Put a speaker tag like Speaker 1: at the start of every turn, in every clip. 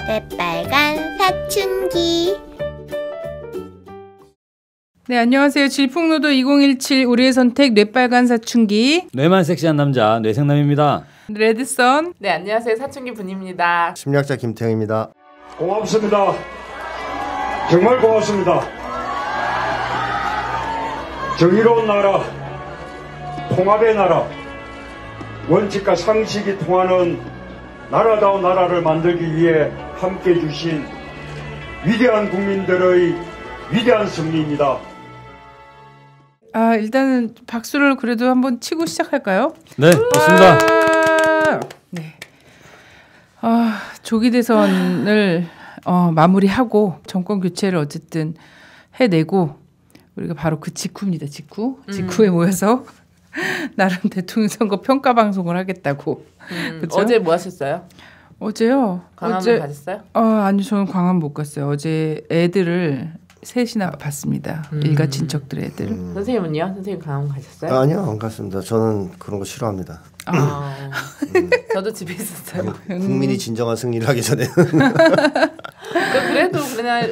Speaker 1: 새빨간 사춘기.
Speaker 2: 네, 안녕하세요. 질풍노도 2017 우리의 선택 뇌빨간 사춘기.
Speaker 3: 뇌만 섹시한 남자 뇌생남입니다.
Speaker 2: 레드선.
Speaker 4: 네, 안녕하세요. 사춘기 분입니다.
Speaker 5: 심리학자 김태형입니다.
Speaker 6: 고맙습니다. 정말 고맙습니다. 정의로운 나라, 통합의 나라, 원칙과 상식이 통하는 나라다운 나라를 만들기 위해 함께해 주신 위대한 국민들의 위대한 승리입니다.
Speaker 2: 일단은 박수를 그래도 한번 치고 시작할까요?
Speaker 3: 네, 좋습니다.
Speaker 2: 네. 조기 대선을 마무리하고 정권 교체를 어쨌든 해내고 우리가 바로 그 직후입니다. 직후에 모여서 나름 대통령 선거 평가 방송을 하겠다고. 그쵸?
Speaker 4: 어제 뭐 하셨어요?
Speaker 2: 어제요.
Speaker 4: 광화문 가셨어요?
Speaker 2: 아니요, 저는 광화문 못 갔어요. 어제 애들을 셋이나 봤습니다. 일가 친척들 애들.
Speaker 4: 선생님은요? 선생님 강원 가셨어요?
Speaker 5: 아니요, 안 갔습니다. 저는 그런 거 싫어합니다.
Speaker 4: 저도 집에 있었어요.
Speaker 5: 국민이 진정한 승리를 하기 전에.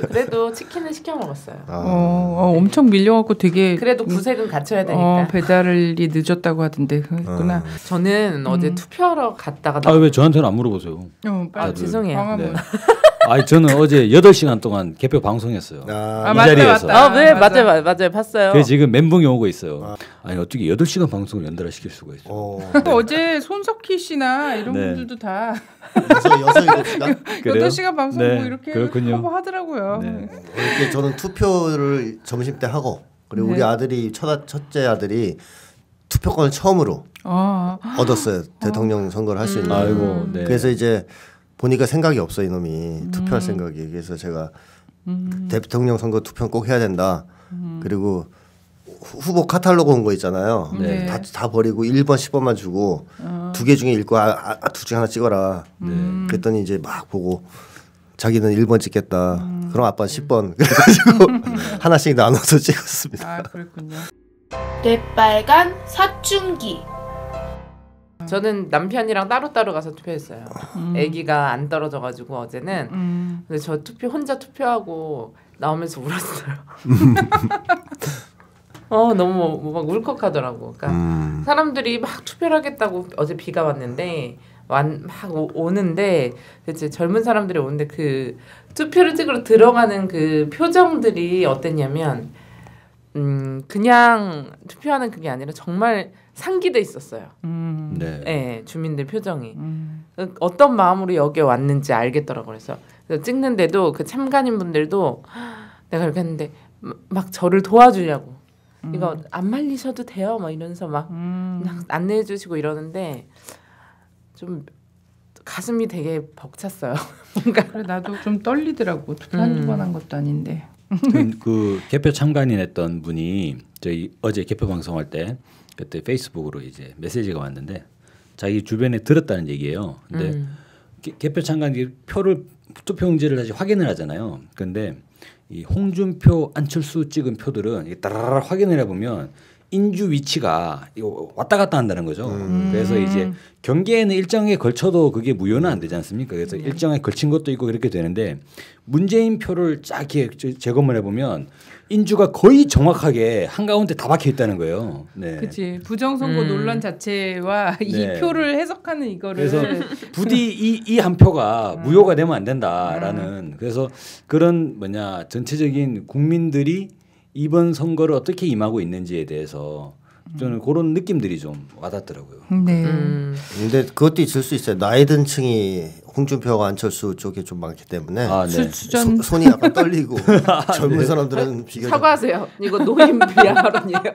Speaker 4: 그래도 치킨을 시켜 먹었어요.
Speaker 2: 엄청 밀려갖고 되게.
Speaker 4: 그래도 구색은 갖춰야 되니까.
Speaker 2: 배달이 늦었다고 하던데 그랬구나.
Speaker 4: 저는 어제 투표하러 갔다가.
Speaker 3: 왜 저한테는 안 물어보세요?
Speaker 4: 죄송해요.
Speaker 2: 광화문.
Speaker 3: 네. 저는 어제 8시간 동안 개표 방송했어요.
Speaker 2: 맞다,
Speaker 3: 이 자리에서.
Speaker 4: 네, 맞아요, 봤어요.
Speaker 3: 그래서 지금 멘붕이 오고 있어요. 어떻게 8시간 방송을 연달아 시킬 수가 있어요?
Speaker 2: 어제 손석희 씨나 이런 분들도 다
Speaker 5: 6시간?
Speaker 2: 8시간 방송
Speaker 3: 네,
Speaker 2: 뭐 이렇게
Speaker 3: 그렇군요.
Speaker 2: 하더라고요.
Speaker 3: 네.
Speaker 5: 이렇게 저는 투표를 점심 때 하고 그리고 우리 아들이 첫째 아들이 투표권을 처음으로 얻었어요. 대통령 선거를 할 수 있는.
Speaker 3: 아이고, 네.
Speaker 5: 그래서 이제 보니까 생각이 없어 이놈이 투표할 생각이. 그래서 제가 대통령 선거 투표는 꼭 해야 된다. 그리고 후보 카탈로그 온 거 있잖아요.
Speaker 2: 네.
Speaker 5: 다 버리고 1번 10번만 주고 2개 중에 읽고 둘 중에 하나 찍어라. 그랬더니 이제 막 보고 자기는 1번 찍겠다. 그럼 아빠는 10번. 그래가지고 하나씩 나눠서 찍었습니다.
Speaker 2: 그랬군요.
Speaker 1: 뇌빨간 사춘기.
Speaker 4: 저는 남편이랑 따로따로 가서 투표했어요. 아기가 안 떨어져가지고 어제는. 근데 저 혼자 투표하고 나오면서 울었어요. 너무 막 울컥하더라고. 그러니까 사람들이 막 투표를 하겠다고 어제 비가 왔는데 막 오는데 대체 젊은 사람들이 오는데 그 투표를 찍으러 들어가는 그 표정들이 어땠냐면 그냥 투표하는 그게 아니라 정말 상기돼 있었어요. 네, 주민들 표정이 어떤 마음으로 여기 왔는지 알겠더라고요. 그래서 찍는데도 그 참관인 분들도 내가 이렇게 했는데 막 저를 도와주려고 이거 안 말리셔도 돼요, 막 이러면서 막 안내해주시고 이러는데 좀 가슴이 되게 벅찼어요. 뭔가
Speaker 2: 그래 나도 좀 떨리더라고. 투표 한두 번 한 것도 아닌데.
Speaker 3: 그 개표 참관인 했던 분이 저희 어제 개표 방송할 때 그때 페이스북으로 이제 메시지가 왔는데 자기 주변에 들었다는 얘기예요. 근데 개표 참관이 투표용지를 다시 확인을 하잖아요. 그런데 이 홍준표, 안철수 찍은 표들은 따라라 확인을 해보면 인주 위치가 왔다 갔다 한다는 거죠. 그래서 이제 경계에는 일정에 걸쳐도 그게 무효는 안 되지 않습니까? 그래서 일정에 걸친 것도 있고 그렇게 되는데 문재인 표를 쫙 이렇게 재검을 해보면 인주가 거의 정확하게 한가운데 다 박혀 있다는 거예요. 네.
Speaker 2: 그렇지. 부정선거 논란 자체와 이 표를 해석하는 이거를.
Speaker 3: 그래서 부디 이 한 표가 무효가 되면 안 된다라는. 그래서 그런 전체적인 국민들이 이번 선거를 어떻게 임하고 있는지에 대해서 저는 그런 느낌들이 좀 와닿더라고요.
Speaker 2: 네.
Speaker 5: 근데 그것도 있을 수 있어요. 나이 든 층이 홍준표와 안철수 쪽에 좀 많기 때문에 손이 약간 떨리고 젊은 사람들은 비교.
Speaker 4: 사과하세요. 이거 노인 비하 발언이에요.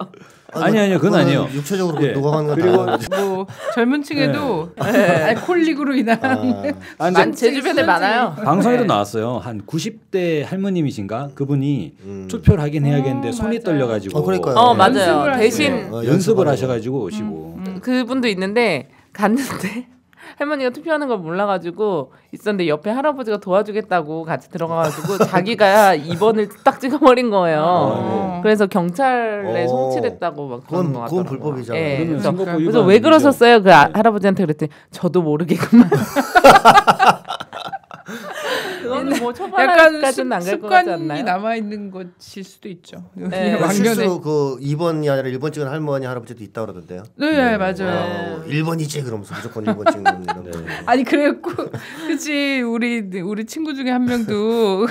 Speaker 3: 아니요, 그건 아니에요.
Speaker 5: 육체적으로 녹아가는 건
Speaker 3: 그리고
Speaker 2: 젊은 층에도 알코올릭으로 인한
Speaker 4: 제 주변에 많아요.
Speaker 3: 방송에도 나왔어요. 한 90대 할머님이신가 그분이 투표를 하긴 해야겠는데 손이 떨려가지고.
Speaker 5: 그러니까요.
Speaker 4: 맞아요. 대신
Speaker 3: 연습을 하셔가지고 오시고.
Speaker 4: 그분도 있는데 갔는데. 할머니가 투표하는 걸 몰라가지고 있었는데 옆에 할아버지가 도와주겠다고 같이 들어가가지고 자기가 2번을 딱 찍어버린 거예요. 그래서 경찰에 송치됐다고 막 그런 거 같더라고요.
Speaker 5: 그건 불법이잖아요.
Speaker 4: 네, 그래서 왜 그러셨어요? 그 할아버지한테 그랬더니 저도 모르겠구만. 뭐
Speaker 2: 약간
Speaker 4: 초반까지는 안 갈 것 같지
Speaker 2: 습관이
Speaker 4: 않나요?
Speaker 2: 남아 있는 것일 수도 있죠.
Speaker 4: 네.
Speaker 2: 왕년에.
Speaker 5: 실수로 그 2번이 아니라 1번 찍은 할머니 할아버지도 있다 그러던데요.
Speaker 2: 네, 맞아요.
Speaker 5: 1번이지 그러면서 무조건 1번 찍는 이런 거.
Speaker 2: 아니 그래갖고 그치 우리 친구 중에 한 명도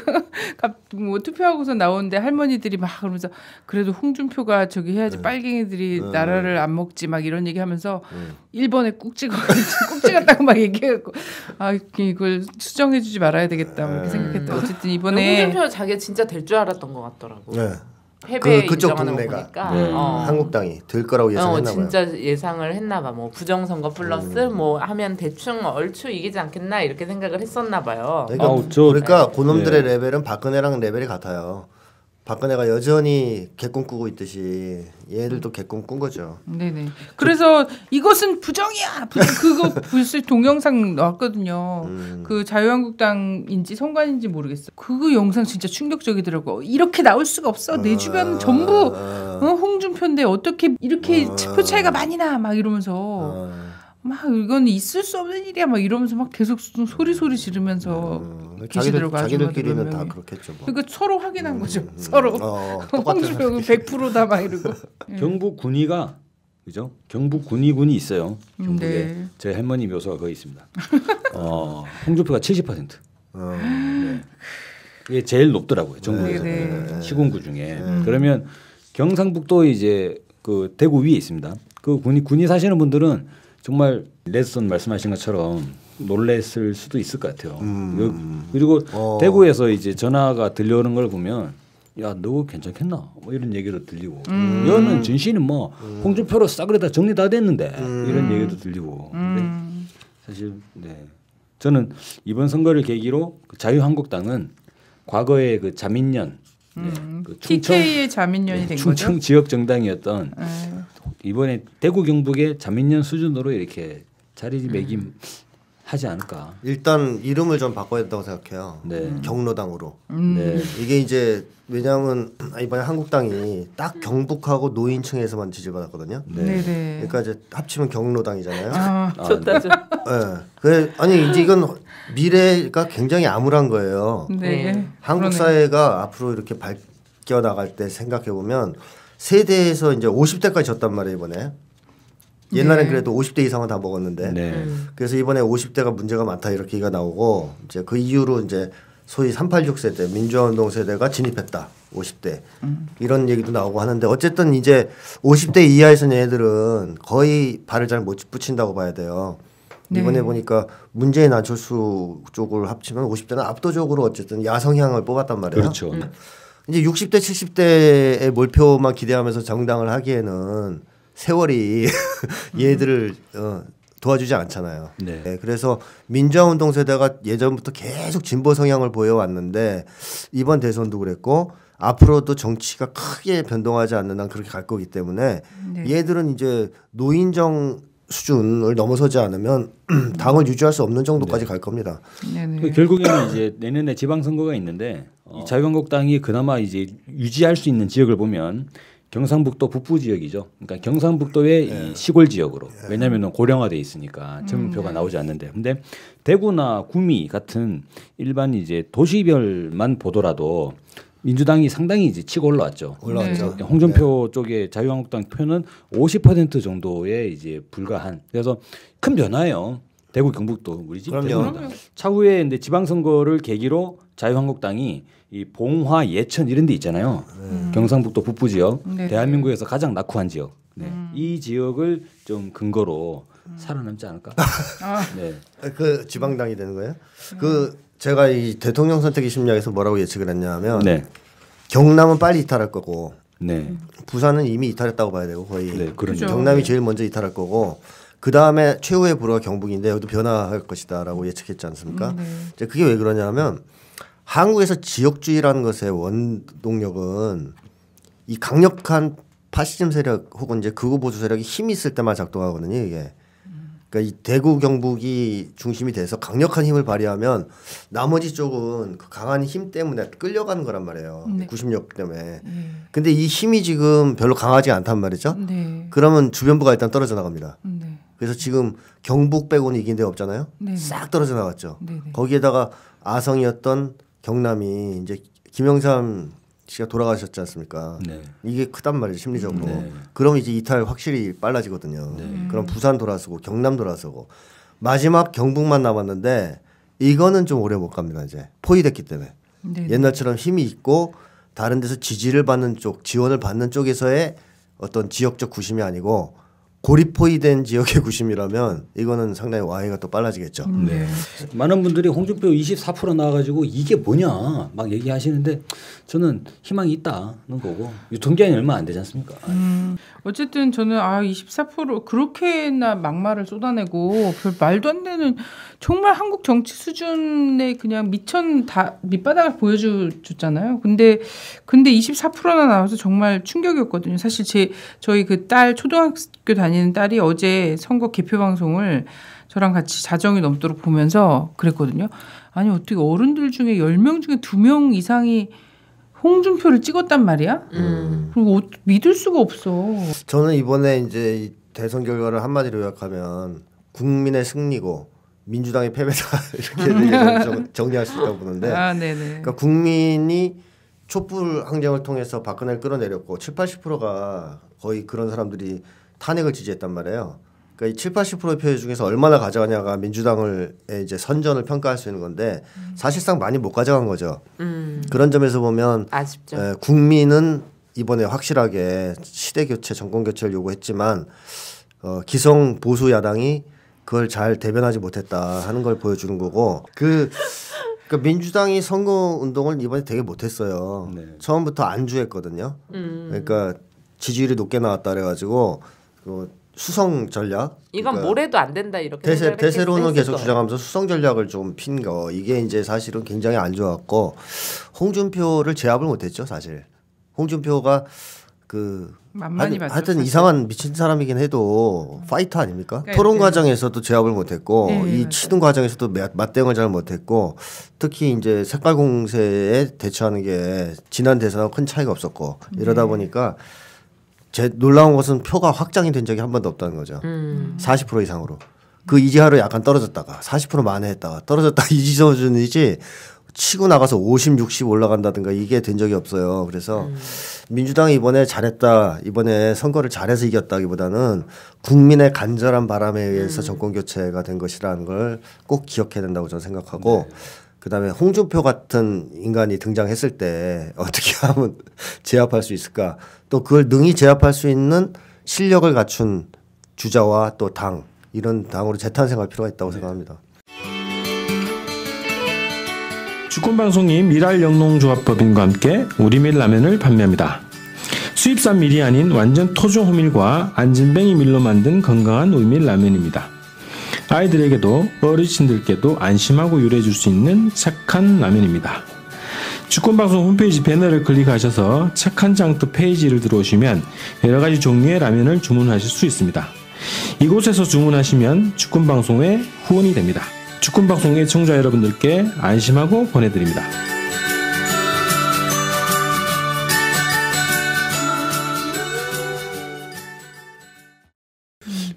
Speaker 2: 뭐 투표하고서 나오는데 할머니들이 막 그러면서 그래도 홍준표가 저기 해야지 빨갱이들이 나라를 안 먹지 막 이런 얘기하면서 1번에 꾹 찍었다고 막 얘기해갖고 아 이걸 수정해주지 말아야 되겠다 뭐 이렇게 생각했다. 어쨌든 이번에
Speaker 4: 홍준표 자기가 진짜 될 줄 알았던 것 같더라고.
Speaker 5: 네.
Speaker 4: 패배
Speaker 5: 그쪽
Speaker 4: 인정하는 거
Speaker 5: 동네가.
Speaker 4: 보니까
Speaker 3: 네.
Speaker 5: 한국당이 될 거라고 예상했나 봐요.
Speaker 4: 진짜 예상을 했나 봐. 뭐 부정선거 플러스 뭐 하면 대충 얼추 이기지 않겠나 이렇게 생각을 했었나 봐요.
Speaker 5: 그러니까, 그러니까 그놈들의 레벨은 박근혜랑 레벨이 같아요. 박근혜가 여전히 개꿈 꾸고 있듯이 얘들도 개꿈 꾼 거죠.
Speaker 2: 네네. 그래서 이것은 부정이야. 그거 벌써 동영상 나왔거든요. 그 자유한국당인지 선관인지 모르겠어. 그 영상 진짜 충격적이더라고. 이렇게 나올 수가 없어. 내 주변 전부 홍준표인데 어떻게 이렇게 표 차이가 많이 나? 막 이러면서 막 이건 있을 수 없는 일이야. 막 이러면서 막 계속 소리 지르면서 계시더라고.
Speaker 5: 자기들끼리는 다 그렇겠죠. 뭐.
Speaker 2: 그러니까 서로 확인한 거죠. 서로 홍준표 100%다 막 이러고.
Speaker 3: 경북 군위가 그죠? 경북 군위군이 있어요. 경북에
Speaker 2: 네.
Speaker 3: 제 할머니 묘소가 거기 있습니다. 홍준표가 70%. 네. 이게 제일 높더라고요. 전국에서
Speaker 2: 네.
Speaker 3: 시군구 중에. 그러면 경상북도 이제 그 대구 위에 있습니다. 그 군위 사시는 분들은 정말 레드선 말씀하신 것처럼 놀랬을 수도 있을 것 같아요. 그리고 대구에서 이제 전화가 들려오는 걸 보면 야 너 괜찮겠나 뭐 이런 얘기도 들리고 여는 전신은 뭐 홍준표로 싸그리다 정리 다 됐는데 이런 얘기도 들리고 근데 사실 네 저는 이번 선거를 계기로 그 자유한국당은 과거의 그 자민련 그
Speaker 2: TK의 자민련이 된
Speaker 3: 충청
Speaker 2: 거죠.
Speaker 3: 지역 정당이었던 이번에 대구 경북의 자민련 수준으로 이렇게 자리매김 하지 않을까.
Speaker 5: 일단 이름을 좀 바꿔야 된다고 생각해요.
Speaker 3: 네.
Speaker 5: 경로당으로.
Speaker 3: 네.
Speaker 5: 이게 이제 왜냐하면 이번에 한국당이 딱 경북하고 노인층에서만 지지받았거든요.
Speaker 2: 네네.
Speaker 5: 그러니까 이제 합치면 경로당이잖아요.
Speaker 4: 좋다 좀.
Speaker 5: 네. 그래, 아니 이제 이건 미래가 굉장히 암울한 거예요.
Speaker 2: 네.
Speaker 5: 한국
Speaker 2: 그러네.
Speaker 5: 사회가 앞으로 이렇게 바뀌어 나갈 때 생각해 보면 세대에서 이제 50대까지 졌단 말이에요 이번에. 옛날엔
Speaker 2: 네.
Speaker 5: 그래도 50대 이상은 다 먹었는데.
Speaker 3: 네.
Speaker 5: 그래서 이번에 50대가 문제가 많다 이렇게 얘기가 나오고 이제 그 이후로 이제 소위 386 세대 민주화운동 세대가 진입했다 50대 이런 얘기도 나오고 하는데 어쨌든 이제 50대 이하에서 얘네들은 거의 발을 잘 못 붙인다고 봐야 돼요.
Speaker 2: 네.
Speaker 5: 이번에 보니까 문재인 안철수 쪽을 합치면 50대는 압도적으로 어쨌든 야성향을 뽑았단 말이에요.
Speaker 3: 그렇죠.
Speaker 5: 이제 60대 70대의 몰표만 기대하면서 정당을 하기에는 세월이 얘들을 도와주지 않잖아요.
Speaker 3: 네.
Speaker 5: 네, 그래서 민주화운동 세대가 예전부터 계속 진보 성향을 보여왔는데 이번 대선도 그랬고 앞으로도 정치가 크게 변동하지 않는 한 그렇게 갈 거기 때문에
Speaker 2: 네.
Speaker 5: 얘들은 이제 노인정 수준을 넘어서지 않으면 당을 유지할 수 없는 정도까지 갈 겁니다.
Speaker 2: 네네.
Speaker 3: 그 결국에는 이제 내년에 지방선거가 있는데 이 자유한국당이 그나마 이제 유지할 수 있는 지역을 보면 경상북도 북부 지역이죠. 그러니까 경상북도의 이 시골 지역으로 왜냐하면 고령화돼 있으니까 전문표가 나오지 않는데, 근데 대구나 구미 같은 일반 이제 도시별만 보더라도 민주당이 상당히 이제 치고 올라왔죠.
Speaker 5: 올라왔죠.
Speaker 3: 네. 홍준표 쪽의 자유한국당 표는 50% 정도에 이제 불과한. 그래서 큰 변화예요. 대구 경북도 우리 집.
Speaker 5: 그럼요.
Speaker 3: 차후에 근데 지방선거를 계기로 자유한국당이 이 봉화, 예천 이런 데 있잖아요. 경상북도 북부 지역,
Speaker 2: 네.
Speaker 3: 대한민국에서 가장 낙후한 지역. 네. 이 지역을 좀 근거로 살아남지 않을까? 네.
Speaker 5: 그 지방당이 되는 거예요? 그 제가 이 대통령 선택의 심리학에서 뭐라고 예측을 했냐면
Speaker 3: 네.
Speaker 5: 경남은 빨리 이탈할 거고
Speaker 3: 네.
Speaker 5: 부산은 이미 이탈했다고 봐야 되고 거의
Speaker 3: 네, 그렇죠.
Speaker 5: 경남이 제일 먼저 이탈할 거고 그 다음에 최후의 불화가 경북인데 여기도 변화할 것이다라고 예측했지 않습니까? 이제 그게 왜 그러냐면 한국에서 지역주의라는 것의 원동력은 이 강력한 파시즘 세력 혹은 이제 극우 보수 세력이 힘이 있을 때만 작동하거든요. 이게 그러니까 이 대구 경북이 중심이 돼서 강력한 힘을 발휘하면 나머지 쪽은 그 강한 힘 때문에 끌려가는 거란 말이에요.
Speaker 2: 네.
Speaker 5: 구심력 때문에. 근데 이 힘이 지금 별로 강하지 않단 말이죠.
Speaker 2: 네.
Speaker 5: 그러면 주변부가 일단 떨어져 나갑니다.
Speaker 2: 네.
Speaker 5: 그래서 지금 경북 빼고는 이긴 데 없잖아요.
Speaker 2: 네.
Speaker 5: 싹 떨어져 나갔죠.
Speaker 2: 네. 네.
Speaker 5: 거기에다가 아성이었던 경남이 이제 김영삼 씨가 돌아가셨지 않습니까?
Speaker 3: 네.
Speaker 5: 이게 크단 말이죠, 심리적으로.
Speaker 3: 네.
Speaker 5: 그럼 이제 이탈 확실히 빨라지거든요. 그럼 부산 돌아서고 경남 돌아서고 마지막 경북만 남았는데 이거는 좀 오래 못 갑니다. 이제 포위됐기 때문에.
Speaker 2: 네.
Speaker 5: 옛날처럼 힘이 있고 다른 데서 지지를 받는 쪽, 지원을 받는 쪽에서의 어떤 지역적 구심이 아니고 고립 포위된 지역의 구심이라면 이거는 상당히 와해가 또 빨라지겠죠.
Speaker 3: 네. 많은 분들이 홍준표 24% 나와가지고 이게 뭐냐 막 얘기하시는데 저는 희망이 있다는 거고 유통기한이 얼마 안 되지 않습니까?
Speaker 2: 어쨌든 저는 24% 그렇게나 막말을 쏟아내고 별 말도 안 되는 정말 한국 정치 수준의 그냥 밑바닥을 보여줬잖아요. 근데 24%나 나와서 정말 충격이었거든요. 사실 저희 그 딸 초등학교 다니는 딸이 어제 선거 개표 방송을 저랑 같이 자정이 넘도록 보면서 그랬거든요. 아니 어떻게 어른들 중에 10명 중에 2명 이상이 홍준표를 찍었단 말이야? 그리고 믿을 수가 없어.
Speaker 5: 저는 이번에 이제 이 대선 결과를 한마디로 요약하면 국민의 승리고 민주당의 패배다 이렇게 정리할 수 있다고 보는데
Speaker 2: 네네.
Speaker 5: 그러니까 국민이 촛불 항쟁을 통해서 박근혜를 끌어내렸고 70~80%가 거의 그런 사람들이 탄핵을 지지했단 말이에요. 그러니까 이 70~80%의 표 중에서 얼마나 가져가냐가 민주당을 이제 선전을 평가할 수 있는 건데 사실상 많이 못 가져간 거죠. 그런 점에서 보면
Speaker 4: 아쉽죠.
Speaker 5: 국민은 이번에 확실하게 시대 교체, 정권 교체를 요구했지만 기성 보수 야당이 그걸 잘 대변하지 못했다 하는 걸 보여주는 거고 그러니까 민주당이 선거 운동을 이번에 되게 못했어요.
Speaker 3: 네.
Speaker 5: 처음부터 안주했거든요. 그러니까 지지율이 높게 나왔다 그래가지고 수성 전략.
Speaker 4: 이건
Speaker 5: 그러니까
Speaker 4: 뭐래도 안 된다 이렇게
Speaker 5: 대세로는 계속
Speaker 4: 거예요.
Speaker 5: 주장하면서 수성 전략을 좀 핀 거. 이게 이제 사실은 굉장히 안 좋았고 홍준표를 제압을 못했죠 사실. 홍준표가
Speaker 2: 만만히 봤죠,
Speaker 5: 하여튼
Speaker 2: 사실.
Speaker 5: 이상한 미친 사람이긴 해도 파이터 아닙니까?
Speaker 2: 네,
Speaker 5: 토론
Speaker 2: 네.
Speaker 5: 과정에서도 제압을 못했고
Speaker 2: 네,
Speaker 5: 이
Speaker 2: 맞아요.
Speaker 5: 치는 과정에서도 맞대응을 잘 못했고 특히 이제 색깔 공세에 대처하는 게 지난 대선하고 큰 차이가 없었고 이러다 보니까 놀라운 것은 표가 확장이 된 적이 한 번도 없다는 거죠. 40% 이상으로. 그 이지하로 약간 떨어졌다가 40% 만회했다가 떨어졌다가 이 수준이지 치고 나가서 50, 60 올라간다든가 이게 된 적이 없어요. 그래서 민주당이 이번에 잘했다. 이번에 선거를 잘해서 이겼다기보다는 국민의 간절한 바람에 의해서 정권 교체가 된 것이라는 걸 꼭 기억해야 된다고 저는 생각하고 그다음에 홍준표 같은 인간이 등장했을 때 어떻게 하면 제압할 수 있을까? 또 그걸 능히 제압할 수 있는 실력을 갖춘 주자와 또 당 이런 당으로 재탄생할 필요가 있다고 생각합니다.
Speaker 7: 주권방송이 미랄영농조합법인과 함께 우리밀 라면을 판매합니다. 수입산 밀이 아닌 완전 토종 호밀과 안진뱅이 밀로 만든 건강한 우리밀 라면입니다. 아이들에게도 어르신들께도 안심하고 요리해줄 수 있는 착한 라면입니다. 주권방송 홈페이지 배너를 클릭하셔서 착한 장터 페이지를 들어오시면 여러가지 종류의 라면을 주문하실 수 있습니다. 이곳에서 주문하시면 주권방송의 후원이 됩니다. 주권방송 애청자 여러분들께 안심하고 보내드립니다.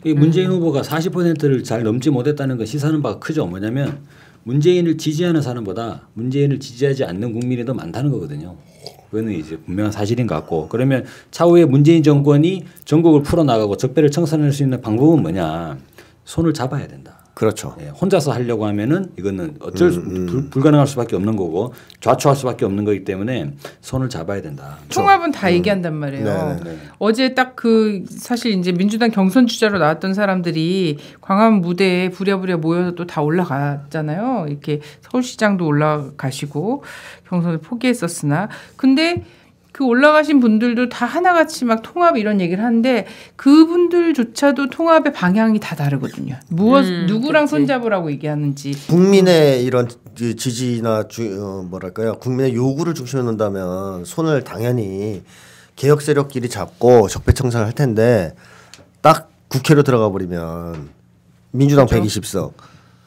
Speaker 3: 이 문재인 후보가 40%를 잘 넘지 못했다는 거 시사하는 바가 크죠. 뭐냐면 문재인을 지지하는 사람보다 문재인을 지지하지 않는 국민이 더 많다는 거거든요. 그거는 이제 분명한 사실인 것 같고 그러면 차후에 문재인 정권이 전국을 풀어나가고 적폐를 청산할 수 있는 방법은 뭐냐. 손을 잡아야 된다.
Speaker 5: 그렇죠.
Speaker 3: 예, 혼자서 하려고 하면은 이거는 어쩔 수 불가능할 수밖에 없는 거고 좌초할 수밖에 없는 거기 때문에 손을 잡아야 된다.
Speaker 2: 통합은 다 얘기한단 말이에요.
Speaker 5: 네.
Speaker 2: 어제 딱 사실 이제 민주당 경선 주자로 나왔던 사람들이 광화문 무대에 부랴부랴 모여서 또 다 올라갔잖아요. 이렇게 서울시장도 올라가시고 경선을 포기했었으나 근데 그 올라가신 분들도 다 하나같이 막 통합 이런 얘기를 하는데 그분들조차도 통합의 방향이 다 다르거든요. 누구랑
Speaker 4: 그치.
Speaker 2: 손잡으라고 얘기하는지.
Speaker 5: 국민의 이런 지지나 뭐랄까요 국민의 요구를 중심에 놓는다면 손을 당연히 개혁 세력끼리 잡고 적폐 청산을 할 텐데 딱 국회로 들어가 버리면 민주당
Speaker 2: 그렇죠.
Speaker 5: 120석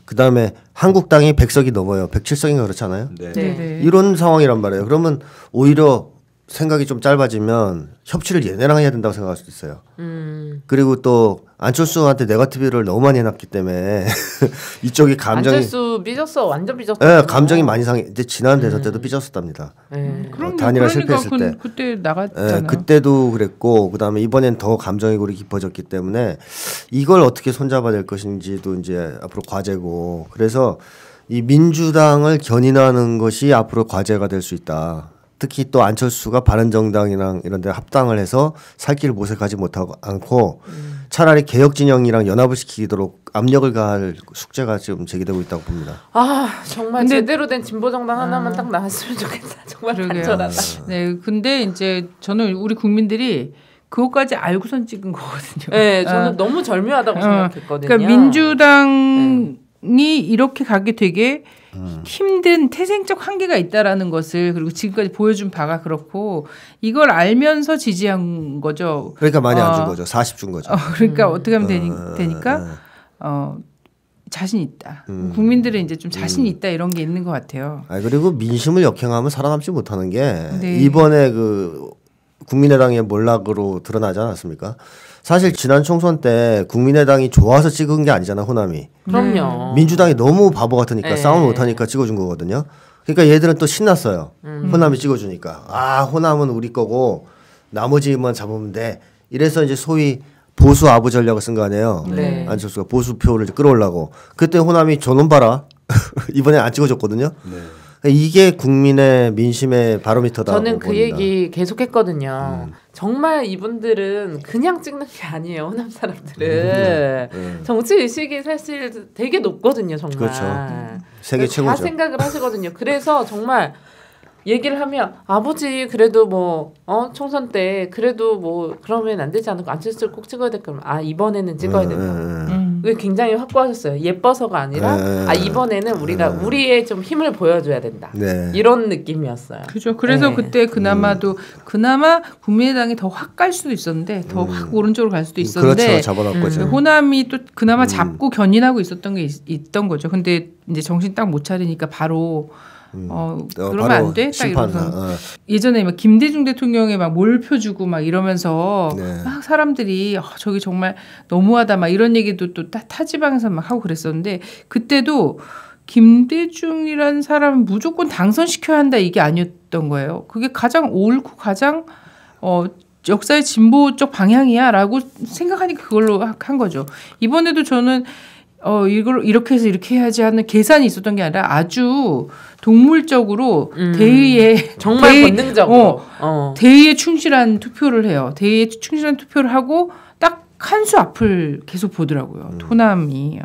Speaker 5: 그다음에 한국당이 100석이 넘어요. 107석인가 그렇잖아요.
Speaker 3: 네.
Speaker 2: 네네.
Speaker 5: 이런 상황이란 말이에요. 그러면 오히려 생각이 좀 짧아지면 협치를 얘네랑 해야 된다고 생각할 수도 있어요. 그리고 또 안철수한테 네거티브를 너무 많이 해놨기 때문에 이쪽이 감정이
Speaker 4: 안철수 삐졌어. 완전 삐졌어.
Speaker 5: 네, 감정이 많이 상해. 이제 지난 대선 때도 삐졌었답니다. 단일화 실패했을 때.
Speaker 2: 그때 나갔잖아요.
Speaker 5: 네, 그때도 그랬고 그다음에 이번엔 더 감정의 골이 깊어졌기 때문에 이걸 어떻게 손잡아야 될 것인지도 이제 앞으로 과제고 그래서 이 민주당을 견인하는 것이 앞으로 과제가 될 수 있다. 특히 또 안철수가 바른정당이랑 이런 데 합당을 해서 살 길을 모색하지 못하고 않고 차라리 개혁진영이랑 연합을 시키도록 압력을 가할 숙제가 지금 제기되고 있다고 봅니다.
Speaker 4: 아 정말 제대로 된 진보정당 하나만 딱 나왔으면 좋겠다. 정말 간절하다.
Speaker 2: 네, 근데 이제 저는 우리 국민들이 그것까지 알고선 찍은 거거든요.
Speaker 4: 네, 저는 너무 절묘하다고 생각했거든요.
Speaker 2: 그러니까 민주당이 이렇게 가게 되게 힘든 태생적 한계가 있다라는 것을 그리고 지금까지 보여준 바가 그렇고 이걸 알면서 지지한 거죠.
Speaker 5: 그러니까 많이 안 준 거죠. 40 준 거죠.
Speaker 2: 그러니까 어떻게 하면 되니까 자신 있다. 국민들은 이제 좀 자신 있다 이런 게 있는 것 같아요.
Speaker 5: 그리고 민심을 역행하면 살아남지 못하는 게
Speaker 2: 네.
Speaker 5: 이번에 그 국민의당의 몰락으로 드러나지 않았습니까? 사실 지난 총선 때 국민의당이 좋아서 찍은 게 아니잖아 호남이.
Speaker 4: 그럼요.
Speaker 5: 민주당이 너무 바보 같으니까
Speaker 4: 네.
Speaker 5: 싸움을 못하니까 찍어준 거거든요. 그러니까 얘들은 또 신났어요. 호남이 찍어주니까. 아 호남은 우리 거고 나머지만 잡으면 돼. 이래서 이제 소위 보수 아부 전략을 쓴 거 아니에요.
Speaker 4: 네.
Speaker 5: 안철수가 보수표를 끌어올라고. 그때 호남이 저놈 봐라. 이번에 안 찍어줬거든요.
Speaker 3: 네.
Speaker 5: 이게 국민의 민심의 바로미터다.
Speaker 4: 저는 그 얘기 계속했거든요. 정말 이분들은 그냥 찍는 게 아니에요. 호남 사람들은 정치 의식이 사실 되게 높거든요. 정말.
Speaker 5: 그렇죠. 세계 최고죠.
Speaker 4: 다 생각을 하시거든요. 그래서 정말 얘기를 하면 아버지 그래도 뭐 총선 때 그래도 뭐 그러면 안 되지 않을까 안철수를 꼭 찍어야 될 거면 이번에는 찍어야 된다. 그게 굉장히 확고하셨어요. 예뻐서가 아니라 이번에는 우리가 우리의 좀 힘을 보여줘야 된다.
Speaker 5: 네.
Speaker 4: 이런 느낌이었어요.
Speaker 2: 그죠. 그래서
Speaker 4: 네.
Speaker 2: 그때 그나마 국민의당이 더 확 갈 수도 있었는데 더 확 오른쪽으로 갈 수도 있었는데
Speaker 5: 그렇죠. 잡아놨거죠.
Speaker 2: 호남이 또 그나마 잡고 견인하고 있었던 게 있던 거죠. 근데 이제 정신 딱 못 차리니까 바로 그러면 안 돼? 딱 이러면서 예전에 막 김대중 대통령에 막 몰표 주고 막 이러면서
Speaker 5: 네.
Speaker 2: 막 사람들이 저기 정말 너무하다 막 이런 얘기도 또 타지방에서 막 하고 그랬었는데 그때도 김대중이라는 사람은 무조건 당선시켜야 한다 이게 아니었던 거예요. 그게 가장 옳고 가장 역사의 진보적 방향이야라고 생각하니까 그걸로 한 거죠. 이번에도 저는 이걸 이렇게 해서 이렇게 해야지 하는 계산이 있었던 게 아니라 아주 동물적으로 대의에
Speaker 4: 정말 본능적으로
Speaker 2: 대의에 충실한 투표를 해요. 대의에 충실한 투표를 하고 딱 한 수 앞을 계속 보더라고요. 호남이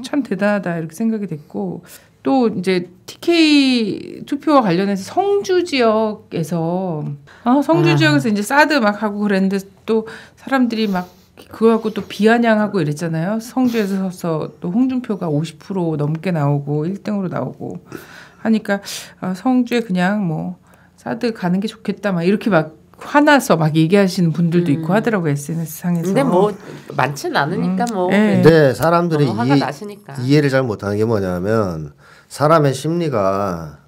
Speaker 2: 참 대단하다 이렇게 생각이 됐고 또 이제 TK 투표와 관련해서 성주 지역에서 이제 사드 막 하고 그랬는데 또 사람들이 막 그거 갖고 또 비아냥하고 이랬잖아요. 성주에서 또 홍준표가 50% 넘게 나오고 1등으로 나오고 하니까 성주에 그냥 뭐 사드 가는 게 좋겠다 막 이렇게 막 화나서 막 얘기하시는 분들도 있고 하더라고요. SNS 상에서.
Speaker 4: 근데 뭐 많지는 않으니까 뭐.
Speaker 2: 네.
Speaker 5: 근데 사람들이
Speaker 4: 화가 나시니까.
Speaker 5: 이해를 잘 못하는 게 뭐냐면 사람의 심리가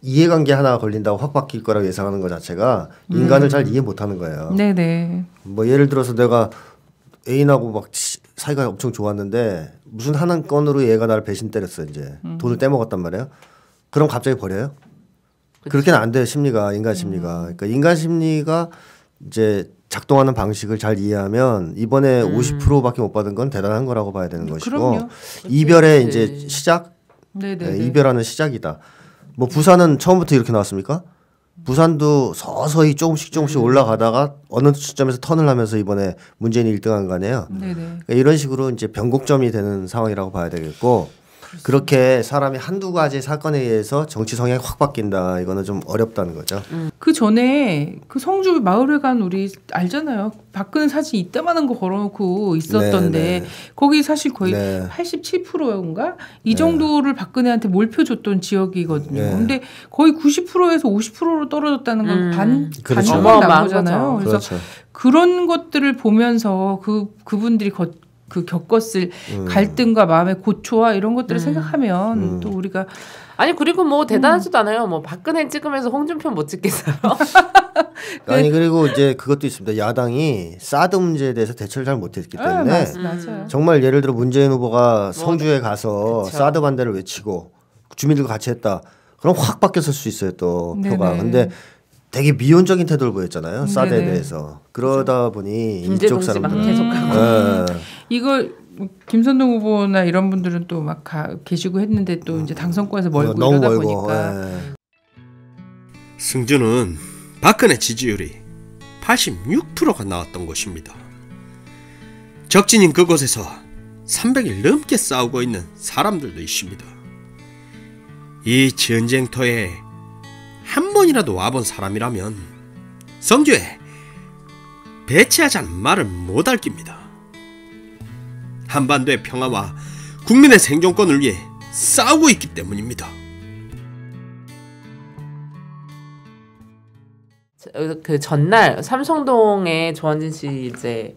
Speaker 5: 이해관계 하나 걸린다고 확 바뀔 거라고 예상하는 것 자체가 인간을 잘 이해 못하는 거예요.
Speaker 2: 네네.
Speaker 5: 뭐 예를 들어서 내가 애인하고 막 사이가 엄청 좋았는데 무슨 한 건으로 얘가 나를 배신 때렸어 이제 돈을 떼먹었단 말이에요. 그럼 갑자기 버려요? 그렇게는 안 돼요. 심리가 인간 심리가. 그러니까 인간 심리가 이제 작동하는 방식을 잘 이해하면 이번에 50%밖에 못 받은 건 대단한 거라고 봐야 되는 것이고
Speaker 2: 그럼요.
Speaker 5: 이별의 이제 시작,
Speaker 2: 네네.
Speaker 5: 이별하는 시작이다. 뭐 부산은 처음부터 이렇게 나왔습니까? 부산도 서서히 조금씩 올라가다가 어느 시점에서 턴을 하면서 이번에 문재인이 1등한 거 아니에요.
Speaker 2: 네네.
Speaker 5: 그러니까 이런 식으로 이제 변곡점이 되는 상황이라고 봐야 되겠고. 그렇게 사람이 한두 가지 사건에 의해서 정치 성향이 확 바뀐다. 이거는 좀 어렵다는 거죠.
Speaker 2: 그 전에 그 성주 마을회관 우리 알잖아요. 박근혜 사진 이따만한 거 걸어놓고 있었던데
Speaker 5: 네.
Speaker 2: 거기 사실 거의
Speaker 5: 네.
Speaker 2: 87%인가 이 정도를 박근혜한테 몰표 줬던 지역이거든요.
Speaker 5: 네.
Speaker 2: 근데 거의 90%에서 50%로 떨어졌다는 건
Speaker 5: 그렇죠.
Speaker 2: 반토막 난 거잖아요. 그래서
Speaker 5: 그렇죠.
Speaker 2: 그런 것들을 보면서 그분들이 겪었을 갈등과 마음의 고초와 이런 것들을 생각하면 또 우리가
Speaker 4: 아니 그리고 뭐 대단하지도 않아요. 뭐 박근혜 찍으면서 홍준표 못 찍겠어요.
Speaker 5: 아니 그리고 이제 그것도 있습니다. 야당이 사드 문제에 대해서 대처를 잘 못했기 때문에
Speaker 2: 맞아요.
Speaker 5: 정말 예를 들어 문재인 후보가 성주에 가서
Speaker 4: 그쵸.
Speaker 5: 사드 반대를 외치고 주민들과 같이 했다. 그럼 확 바뀌었을 수 있어요 또 표가.
Speaker 2: 네네.
Speaker 5: 근데 되게 미온적인 태도를 보였잖아요. 사드에
Speaker 2: 네네.
Speaker 5: 대해서. 그러다 보니 이쪽
Speaker 4: 김제동지만
Speaker 5: 사람들
Speaker 4: 계속하고.
Speaker 2: 이걸 김선동 후보나 이런 분들은 또 막 계시고 했는데 또 이제 당선권에서 멀고
Speaker 5: 너무
Speaker 2: 이러다
Speaker 5: 멀고.
Speaker 2: 보니까
Speaker 8: 승주는 박근혜 지지율이 86%가 나왔던 곳입니다. 적진인 그곳에서 300일 넘게 싸우고 있는 사람들도 있습니다. 이 전쟁터에 한 번이라도 와본 사람이라면 성주에 배치하자는 말을 못할 깁니다. 한반도의 평화와 국민의 생존권을 위해 싸우고 있기 때문입니다.
Speaker 4: 그 전날 삼성동에 조원진 씨 이제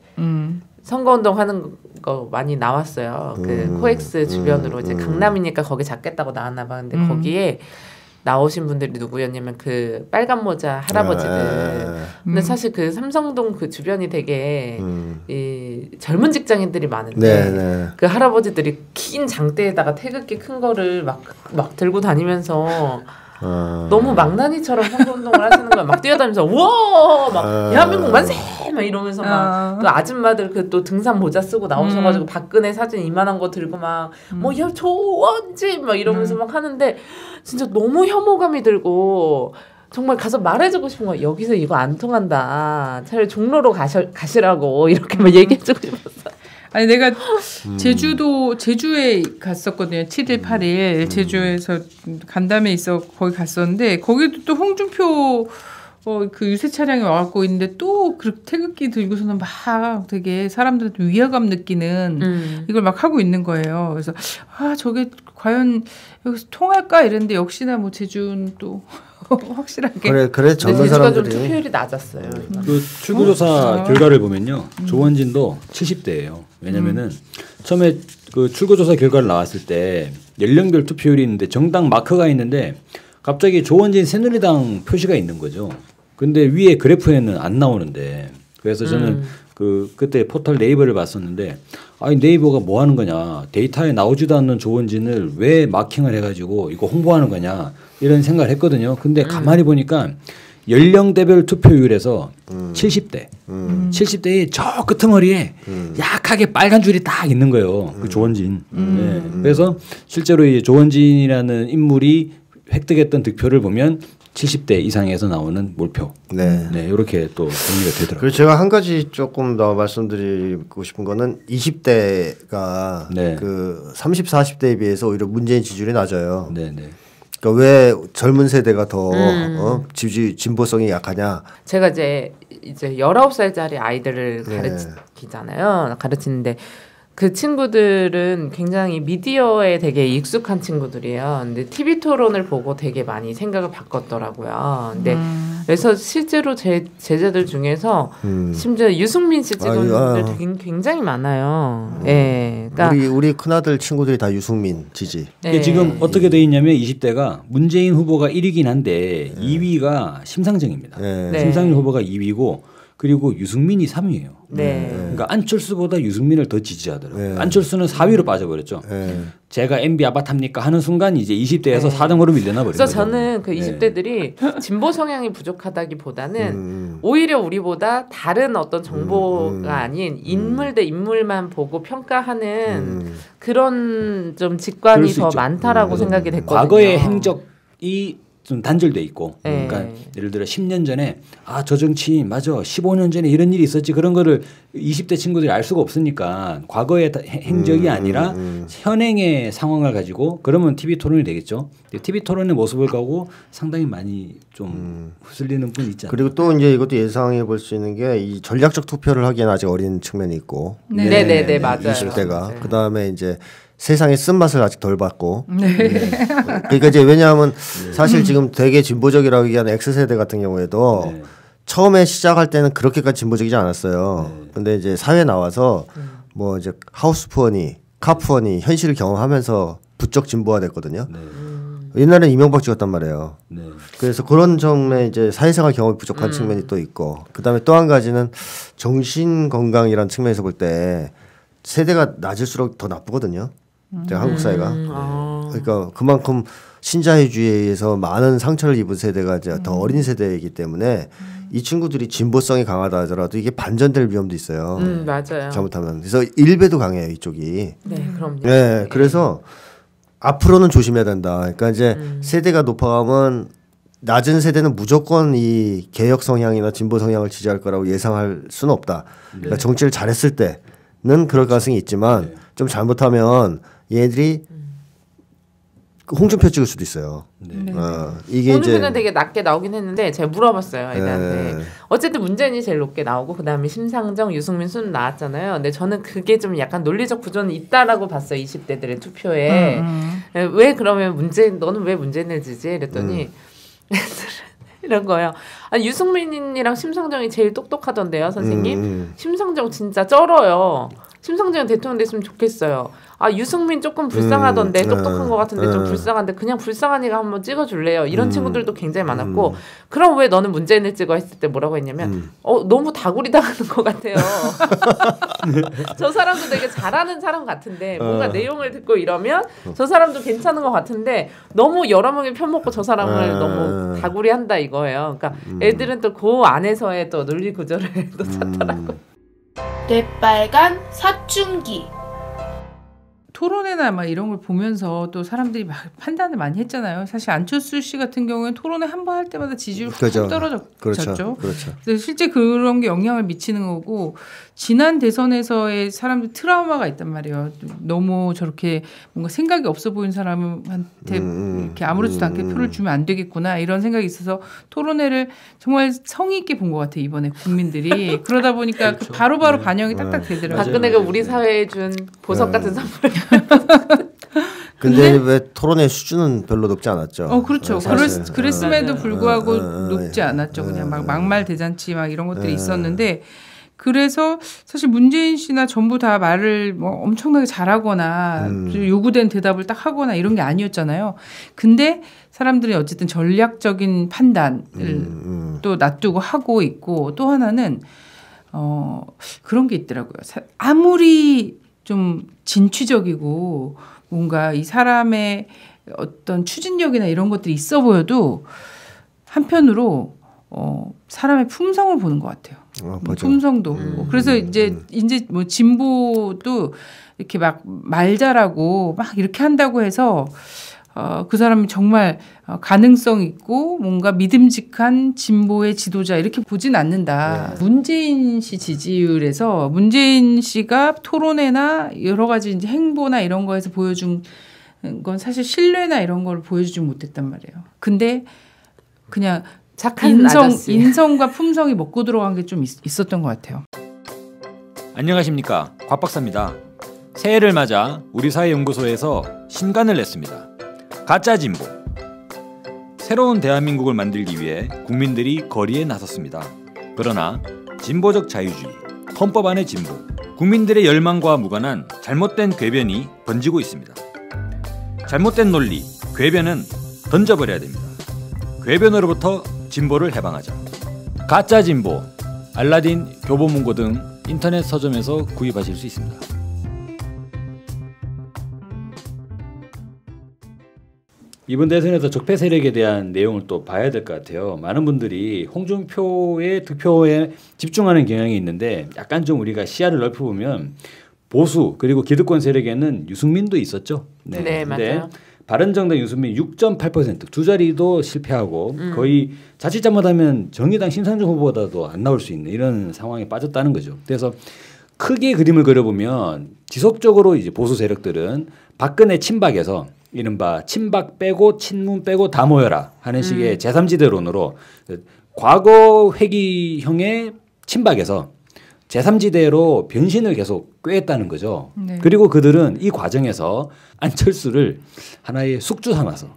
Speaker 4: 선거운동 하는 거 많이 나왔어요. 그 코엑스 주변으로 이제 강남이니까 거기 잡겠다고 나왔나 봐. 근데 거기에 나오신 분들이 누구였냐면 그 빨간 모자 할아버지들. 근데 사실 그 삼성동 그 주변이 되게 이 젊은 직장인들이 많은데 그 할아버지들이 긴 장대에다가 태극기 큰 거를 막 들고 다니면서 너무 망나니처럼 선거운동을 하시는 거야. 막 뛰어다니면서 우와 막 대한민국 만세 막 이러면서 막 그 아줌마들 그 또 등산 모자 쓰고 나오셔가지고 박근혜 사진 이만한 거 들고 막 뭐 야 조원진 막 이러면서 막 하는데 진짜 너무 혐오감이 들고 정말 가서 말해주고 싶은 거야. 여기서 이거 안 통한다. 차라리 종로로 가시라고 이렇게 막 얘기해주고 싶었어.
Speaker 2: 아니 내가 제주에 갔었거든요. 7일 8일 제주에서 간담회 있어 거기 갔었는데 거기도 또 홍준표 그 유세 차량이 와갖고 있는데 또 그 태극기 들고서는 막 되게 사람들한테 위화감 느끼는 이걸 막 하고 있는 거예요. 그래서 저게 과연 여기서 통할까 이랬는데 역시나 뭐 제주는 또 확실하게
Speaker 5: 그래 젊은
Speaker 4: 제주가
Speaker 5: 사람들이
Speaker 4: 좀 투표율이 낮았어요.
Speaker 3: 그 출구조사 결과를 보면요, 조원진도 70대예요. 왜냐면은 처음에 그 출구조사 결과를 나왔을 때 연령별 투표율이 있는데 정당 마크가 있는데 갑자기 조원진 새누리당 표시가 있는 거죠. 근데 위에 그래프에는 안 나오는데 그래서 저는 그때 포털 네이버를 봤었는데 아니 네이버가 뭐 하는 거냐, 데이터에 나오지도 않는 조원진을 왜 마킹을 해가지고 이거 홍보하는 거냐 이런 생각을 했거든요. 근데 가만히 보니까 연령대별 투표율에서 70대 70대의 저 끄트머리에 약하게 빨간 줄이 딱 있는 거예요. 그 조원진. 네. 그래서 실제로 이 조원진이라는 인물이 획득했던 득표를 보면 70대 이상에서 나오는 몰표. 네, 이렇게 또 정리가 되더라고요.
Speaker 5: 그리고 제가 한 가지 조금 더 말씀드리고 싶은 거는 20대가 그 30, 40대에 비해서 오히려 문재인 지지율이 낮아요. 그러니까 왜 젊은 세대가 더 진보성이 약하냐?
Speaker 4: 제가 이제 19살짜리 아이들을 가르치잖아요. 가르치는데 그 친구들은 굉장히 미디어에 되게 익숙한 친구들이에요. 근데 TV 토론을 보고 되게 많이 생각을 바꿨더라고요. 근데 그래서 실제로 제 제자들 중에서 심지어 유승민 씨 친구들 굉장히 많아요. 예. 그러니까
Speaker 5: 우리 큰아들 친구들이 다 유승민 지지.
Speaker 3: 이게 지금 어떻게 돼 있냐면 20대가 문재인 후보가 1위긴 한데 2위가 심상정입니다. 심상정 후보가 2위고 그리고 유승민이 3위예요. 그러니까 안철수보다 유승민을 더 지지하더라고요. 안철수는 4위로 빠져버렸죠. 제가 MB 아바타입니까 하는 순간 이제 20대에서 4등으로 밀려나 버린 거죠.
Speaker 4: 그래서 저는 그 20대들이 진보 성향이 부족하다기보다는 오히려 우리보다 다른 어떤 정보가 아닌 인물 대 인물만 보고 평가하는 그런 좀 직관이 더 많다라고 생각이 됐거든요.
Speaker 3: 과거의 행적이 좀 단절돼 있고, 그러니까 예를 들어 10년 전에 저 정치인 맞아 15년 전에 이런 일이 있었지 그런 거를 20대 친구들이 알 수가 없으니까 과거의 행적이 아니라 현행의 상황을 가지고 그러면 TV 토론이 되겠죠. TV 토론의 모습을 가고 상당히 많이 좀 휩쓸리는 분이 있잖아요.
Speaker 5: 그리고 또 이제 이것도 예상해 볼 수 있는 게 이 전략적 투표를 하기에는 아직 어린 측면이 있고,
Speaker 4: 네네네 맞아요.
Speaker 5: 20대가 그 다음에 이제 세상의 쓴맛을 아직 덜 봤고. 그러니까 이제 왜냐하면 사실 지금 되게 진보적이라고 얘기하는 X세대 같은 경우에도 처음에 시작할 때는 그렇게까지 진보적이지 않았어요. 근데 이제 사회 나와서 뭐 이제 하우스푸어니, 카푸어니 현실을 경험하면서 부쩍 진보화 됐거든요. 옛날에 이명박 찍었단 말이에요.
Speaker 3: 네.
Speaker 5: 그래서 그런 점에 이제 사회생활 경험이 부족한 측면이 또 있고, 그다음에 또 한 가지는 정신 건강이라는 측면에서 볼 때 세대가 낮을수록 더 나쁘거든요. 제가 한국 사회가. 그러니까 그만큼 신자유주의에 의해서 많은 상처를 입은 세대가 이제 더 어린 세대이기 때문에 이 친구들이 진보성이 강하다 하더라도 이게 반전될 위험도 있어요.
Speaker 4: 맞아요.
Speaker 5: 잘못하면. 그래서 일배도 강해요, 이쪽이.
Speaker 4: 네, 그럼요.
Speaker 5: 네, 그래서 앞으로는 조심해야 된다. 그러니까 이제 세대가 높아가면 낮은 세대는 무조건 이 개혁 성향이나 진보 성향을 지지할 거라고 예상할 수는 없다. 그러니까 정치를 잘했을 때는 그럴 가능성이 있지만 좀 잘못하면 얘들이 홍준표 찍을 수도 있어요. 이게
Speaker 4: 홍준표는
Speaker 5: 이제
Speaker 4: 되게 낮게 나오긴 했는데 제가 물어봤어요 애들한테. 어쨌든 문재인이 제일 높게 나오고 그 다음에 심상정, 유승민 순 나왔잖아요. 근데 저는 그게 좀 약간 논리적 구조는 있다라고 봤어요. 20대들의 투표에. 왜 그러면 너는 왜 문재인을 지지해? 이랬더니 이런 거예요. 아니, 유승민이랑 심상정이 제일 똑똑하던데요, 선생님. 심상정 진짜 쩔어요. 심상정 대통령 됐으면 좋겠어요. 아, 유승민 조금 불쌍하던데 똑똑한 것 같은데 좀 불쌍한데 그냥 불쌍하니까 한번 찍어줄래요. 이런 친구들도 굉장히 많았고 그럼 왜 너는 문재인을 찍어 했을 때 뭐라고 했냐면 너무 다구리 당하는 것 같아요. 저 사람도 되게 잘하는 사람 같은데 뭔가 내용을 듣고 이러면 저 사람도 괜찮은 것 같은데 너무 여러 명이 편먹고 저 사람을 너무 다구리 한다 이거예요. 그러니까 애들은 또 그 안에서의 또 논리 구조를 또 찾더라고요.
Speaker 1: 뇌빨간 사춘기.
Speaker 2: 토론회나 막 이런 걸 보면서 또 사람들이 막 판단을 많이 했잖아요. 사실 안철수 씨 같은 경우에는 토론회 한 번 할 때마다 지지율이 훅 떨어졌죠.
Speaker 5: 그렇죠.
Speaker 2: 그래서 실제 그런 게 영향을 미치는 거고 지난 대선에서의 사람들 트라우마가 있단 말이에요. 너무 저렇게 뭔가 생각이 없어 보이는 사람한테 이렇게 아무렇지도 않게 표를 주면 안 되겠구나 이런 생각이 있어서 토론회를 정말 성의 있게 본 것 같아요. 이번에 국민들이. 그러다 보니까
Speaker 3: 그렇죠.
Speaker 2: 바로바로 반영이 딱딱 되더라고요.
Speaker 4: 박근혜가 우리 사회에 준 보석 같은 선물.
Speaker 5: 근데 왜 토론의 수준은 별로 높지 않았죠.
Speaker 2: 그렇죠. 그랬음에도 불구하고 높지 않았죠. 그냥 막 막말 대잔치 막 이런 것들이 있었는데 그래서 사실 문재인 씨나 전부 다 말을 뭐 엄청나게 잘하거나 요구된 대답을 딱 하거나 이런 게 아니었잖아요. 근데 사람들이 어쨌든 전략적인 판단을 또 놔두고 하고 있고 또 하나는 그런 게 있더라고요. 아무리 좀 진취적이고 뭔가 이 사람의 어떤 추진력이나 이런 것들이 있어 보여도 한편으로 사람의 품성을 보는 것 같아요. 품성도 보고. 그래서 이제 뭐 진보도 이렇게 막 말 잘하고 막 이렇게 한다고 해서 그 사람이 정말 가능성 있고 뭔가 믿음직한 진보의 지도자 이렇게 보진 않는다. 문재인 씨 지지율에서 문재인 씨가 토론회나 여러 가지 이제 행보나 이런 거에서 보여준 건 사실 신뢰나 이런 걸 보여주지 못했단 말이에요. 근데 그냥 인성과 품성이 먹고 들어간 게 좀 있었던 것 같아요.
Speaker 3: 안녕하십니까, 곽 박사입니다. 새해를 맞아 우리 사회연구소에서 신간을 냈습니다. 가짜 진보. 새로운 대한민국을 만들기 위해 국민들이 거리에 나섰습니다. 그러나 진보적 자유주의, 헌법 안의 진보, 국민들의 열망과 무관한 잘못된 궤변이 번지고 있습니다. 잘못된 논리, 궤변은 던져버려야 됩니다. 궤변으로부터 진보를 해방하자. 가짜 진보, 알라딘, 교보문고 등 인터넷 서점에서 구입하실 수 있습니다. 이번 대선에서 적폐 세력에 대한 내용을 또 봐야 될 것 같아요. 많은 분들이 홍준표의 득표에 집중하는 경향이 있는데 약간 좀 우리가 시야를 넓혀보면 보수 그리고 기득권 세력에는 유승민도 있었죠.
Speaker 4: 네, 맞아요.
Speaker 3: 바른정당 유승민 6.8% 두 자리도 실패하고 거의 자칫 잘못하면 정의당 심상정 후보보다도 안 나올 수 있는 이런 상황에 빠졌다는 거죠. 그래서 크게 그림을 그려보면 지속적으로 이제 보수 세력들은 박근혜 친박에서 이른바 친박 빼고 친문 빼고 다 모여라 하는 식의 제3지대론으로 과거 회귀형의 친박에서 제3지대로 변신을 계속 꾀했다는 거죠. 네. 그리고 그들은 이 과정에서 안철수를 하나의 숙주 삼아서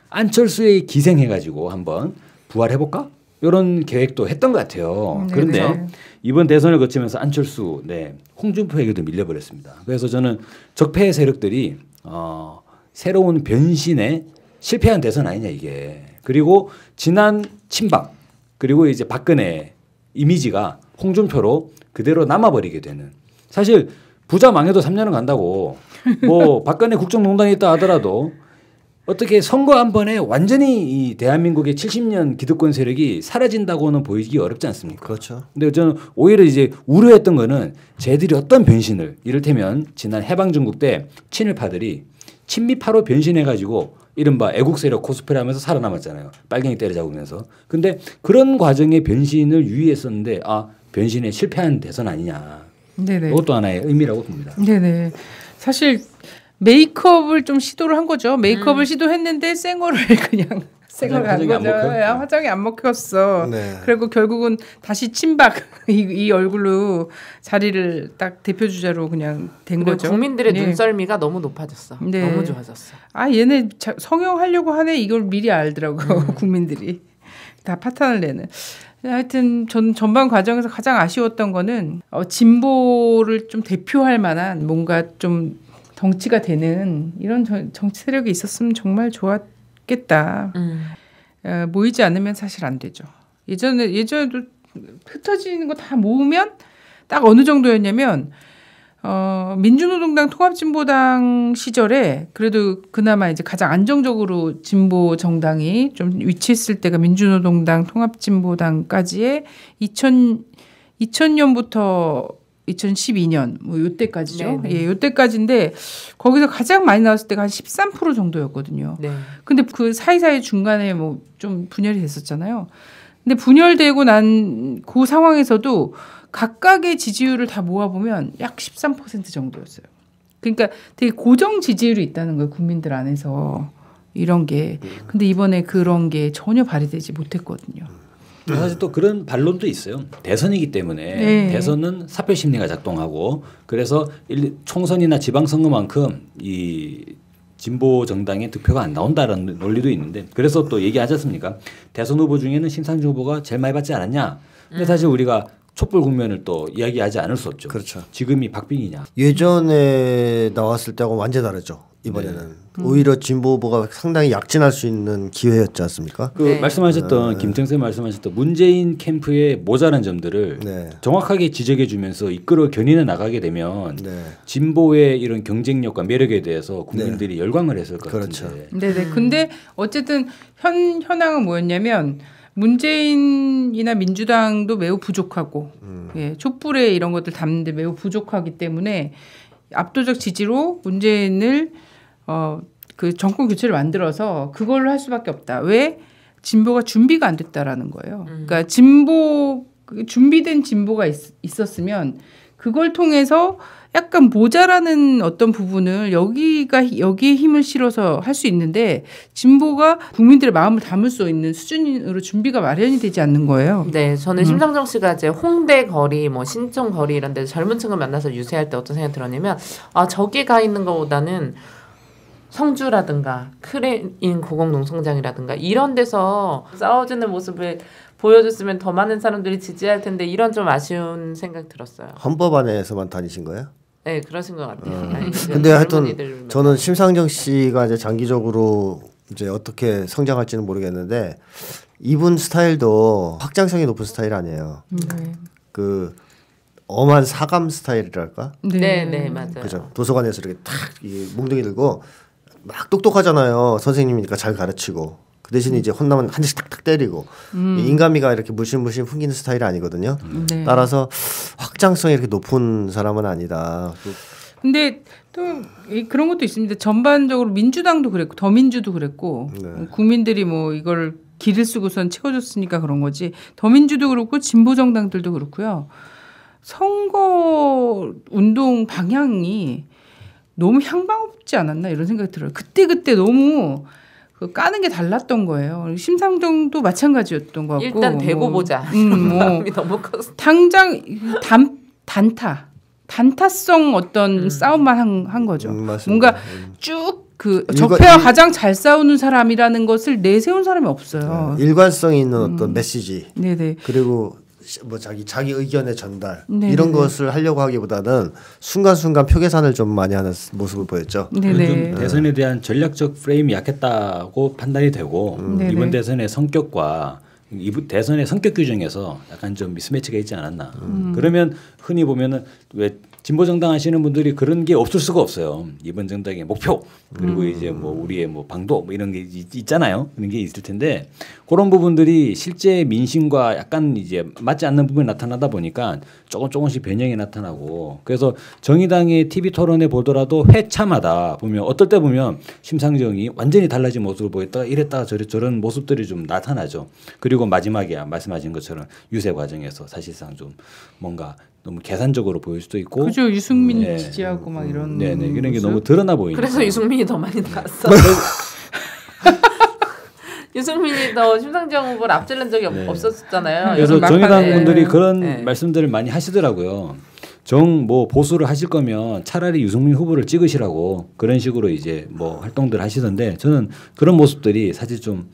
Speaker 3: 안철수에 기생해가지고 한번 부활해볼까? 이런 계획도 했던 것 같아요. 네, 그런데 네. 이번 대선을 거치면서 안철수, 홍준표에게도 밀려버렸습니다. 그래서 저는 적폐 세력들이 새로운 변신의 실패한 대선 아니냐 이게. 그리고 지난 친박 그리고 이제 박근혜 이미지가 홍준표로 그대로 남아버리게 되는. 사실 부자 망해도 3년은 간다고 뭐 박근혜 국정농단이 있다 하더라도 어떻게 선거 한 번에 완전히 이 대한민국의 70년 기득권 세력이 사라진다고는 보이기 어렵지 않습니까?
Speaker 5: 그렇죠.
Speaker 3: 근데 저는 오히려 이제 우려했던 거는 쟤들이 어떤 변신을 이를테면 지난 해방정국 때 친일파들이 친미파로 변신해가지고 이른바 애국 세력 코스프레하면서 살아남았잖아요. 빨갱이 때려잡으면서. 근데 그런 과정의 변신을 유의했었는데 변신에 실패한 대선 아니냐.
Speaker 2: 네네.
Speaker 3: 이것도 하나의 의미라고 봅니다.
Speaker 2: 네네. 사실 메이크업을 좀 시도를 한 거죠. 메이크업을 시도했는데 생얼을 그냥 생얼 간 거죠. 화장이 안 먹혔어.
Speaker 5: 네.
Speaker 2: 그리고 결국은 다시 친박 이 얼굴로 자리를 딱 대표 주자로 그냥 된 거죠.
Speaker 4: 국민들의
Speaker 2: 네.
Speaker 4: 눈썰미가 너무 높아졌어.
Speaker 2: 네.
Speaker 4: 너무 좋아졌어.
Speaker 2: 얘네 성형하려고 하네 이걸 미리 알더라고 국민들이 다 파탄을 내는. 하여튼 전 전반 과정에서 가장 아쉬웠던 거는 진보를 좀 대표할 만한 뭔가 좀 덩치가 되는 이런 정치 세력이 있었으면 정말 좋았겠다. 모이지 않으면 사실 안 되죠. 예전에도 흩어지는 거 다 모으면 딱 어느 정도였냐면 민주노동당 통합진보당 시절에 그래도 그나마 이제 가장 안정적으로 진보 정당이 좀 위치했을 때가 민주노동당 통합진보당까지의 2000년부터 2012년 뭐 요때까지죠.
Speaker 4: 네네.
Speaker 2: 예, 요때까지인데 거기서 가장 많이 나왔을 때가 한 13% 정도였거든요.
Speaker 4: 네.
Speaker 2: 근데 그 사이사이 중간에 뭐 좀 분열이 됐었잖아요. 근데 분열되고 난 그 상황에서도 각각의 지지율을 다 모아보면 약 13% 정도였어요. 그러니까 되게 고정 지지율이 있다는 거예요. 국민들 안에서 이런 게. 근데 이번에 그런 게 전혀 발휘되지 못했거든요.
Speaker 3: 사실 또 그런 반론도 있어요. 대선이기 때문에
Speaker 2: 네.
Speaker 3: 대선은 사표 심리가 작동하고 그래서 총선이나 지방선거만큼 이 진보 정당의 득표가 안 나온다는 논리도 있는데 그래서 또 얘기하지 않습니까? 대선 후보 중에는 심상정 후보가 제일 많이 받지 않았냐. 근데 사실 우리가 촛불 국면을 또 이야기하지 않을 수 없죠.
Speaker 5: 그렇죠.
Speaker 3: 지금이 박빙이냐.
Speaker 5: 예전에 나왔을 때하고 완전 다르죠. 이번에는 오히려 진보 후보가 상당히 약진할 수 있는 기회였지 않습니까?
Speaker 3: 그 말씀하셨던 김정세 말씀하셨던 문재인 캠프의 모자란 점들을 정확하게 지적해 주면서 이끌어 견인해 나가게 되면 진보의 이런 경쟁력과 매력에 대해서 국민들이 열광을 했을 것
Speaker 5: 그렇죠.
Speaker 3: 같은데.
Speaker 2: 네네. 근데 어쨌든 현황은 뭐였냐면 문재인이나 민주당도 매우 부족하고 예, 촛불에 이런 것들 담는데 매우 부족하기 때문에 압도적 지지로 문재인을 그 정권 교체를 만들어서 그걸로 할 수밖에 없다. 왜? 진보가 준비가 안 됐다라는 거예요. 그러니까 준비된 진보가 있었으면 그걸 통해서 약간 모자라는 어떤 부분을 여기에 힘을 실어서 할 수 있는데 진보가 국민들의 마음을 담을 수 있는 수준으로 준비가 마련이 되지 않는 거예요.
Speaker 4: 네, 저는 심상정 씨가 이제 홍대 거리, 뭐 신촌 거리 이런 데 젊은 층을 만나서 유세할 때 어떤 생각이 들었냐면 저기 가 있는 것보다는 성주라든가 크레인 고공농성장이라든가 이런 데서 싸워주는 모습을 보여줬으면 더 많은 사람들이 지지할 텐데 이런 좀 아쉬운 생각 들었어요.
Speaker 5: 헌법 안에서만 다니신 거예요?
Speaker 4: 네, 그러신 것 같아요.
Speaker 5: 근데 하여튼 저는 심상정 씨가 이제 장기적으로 이제 어떻게 성장할지는 모르겠는데 이분 스타일도 확장성이 높은 스타일 아니에요. 그 엄한 사감 스타일이랄까?
Speaker 4: 네, 맞아요.
Speaker 5: 그죠. 도서관에서 이렇게 탁 몽둥이 들고 막 똑똑하잖아요. 선생님이니까 잘 가르치고. 그 대신 이제 혼나면 한 대씩 탁탁 때리고 인간미가 이렇게 물씬물씬 풍기는 스타일이 아니거든요. 따라서 확장성이 이렇게 높은 사람은 아니다.
Speaker 2: 근데 또 그런 것도 있습니다. 전반적으로 민주당도 그랬고 더민주도 그랬고 국민들이 뭐 이걸 기를 쓰고선 채워줬으니까 그런 거지. 더민주도 그렇고 진보 정당들도 그렇고요. 선거 운동 방향이 너무 향방 없지 않았나 이런 생각이 들어요. 그때 너무 까는 게 달랐던 거예요. 심상정도 마찬가지였던 것 같고.
Speaker 4: 일단 대고 보자. 마음이 너무 컸어.
Speaker 2: 당장 단타성 어떤 싸움만 한 거죠. 뭔가 쭉 그 적폐와 가장 잘 싸우는 사람이라는 것을 내세운 사람이 없어요.
Speaker 5: 일관성이 있는 어떤 메시지.
Speaker 2: 네네.
Speaker 5: 그리고 뭐 자기 의견의 전달
Speaker 2: 네네네.
Speaker 5: 이런 것을 하려고 하기보다는 순간순간 표계산을 좀 많이 하는 모습을 보였죠.
Speaker 2: 네네.
Speaker 3: 대선에 대한 전략적 프레임이 약했다고 판단이 되고 이번 대선의 성격과 이번 대선의 성격 규정에서 약간 좀 미스매치가 있지 않았나. 그러면 흔히 보면은 왜 진보 정당 하시는 분들이 그런 게 없을 수가 없어요. 이번 정당의 목표 그리고 이제 뭐 우리의 뭐 방도 뭐 이런 게 있잖아요. 그런 게 있을 텐데 그런 부분들이 실제 민심과 약간 이제 맞지 않는 부분이 나타나다 보니까 조금씩 변형이 나타나고 그래서 정의당의 TV 토론에 보더라도 회차마다 보면 어떨 때 보면 심상정이 완전히 달라진 모습을 보였다가 이랬다가 저런 모습들이 좀 나타나죠. 그리고 마지막에 말씀하신 것처럼 유세 과정에서 사실상 좀 뭔가 너무 계산적으로 보일 수도 있고
Speaker 2: 그죠. 유승민 지지하고 막 이런
Speaker 3: 네네 이런 게 너무 드러나 보이니까
Speaker 4: 그래서 유승민이 더 많이 나왔어. 유승민이 더 심상정 후보를 앞질른 적이 없었잖아요.
Speaker 3: 그래서 정의당 분들이 그런 말씀들을 많이 하시더라고요. 뭐 보수를 하실 거면 차라리 유승민 후보를 찍으시라고 그런 식으로 이제 뭐 활동들 하시던데 저는 그런 모습들이 사실 좀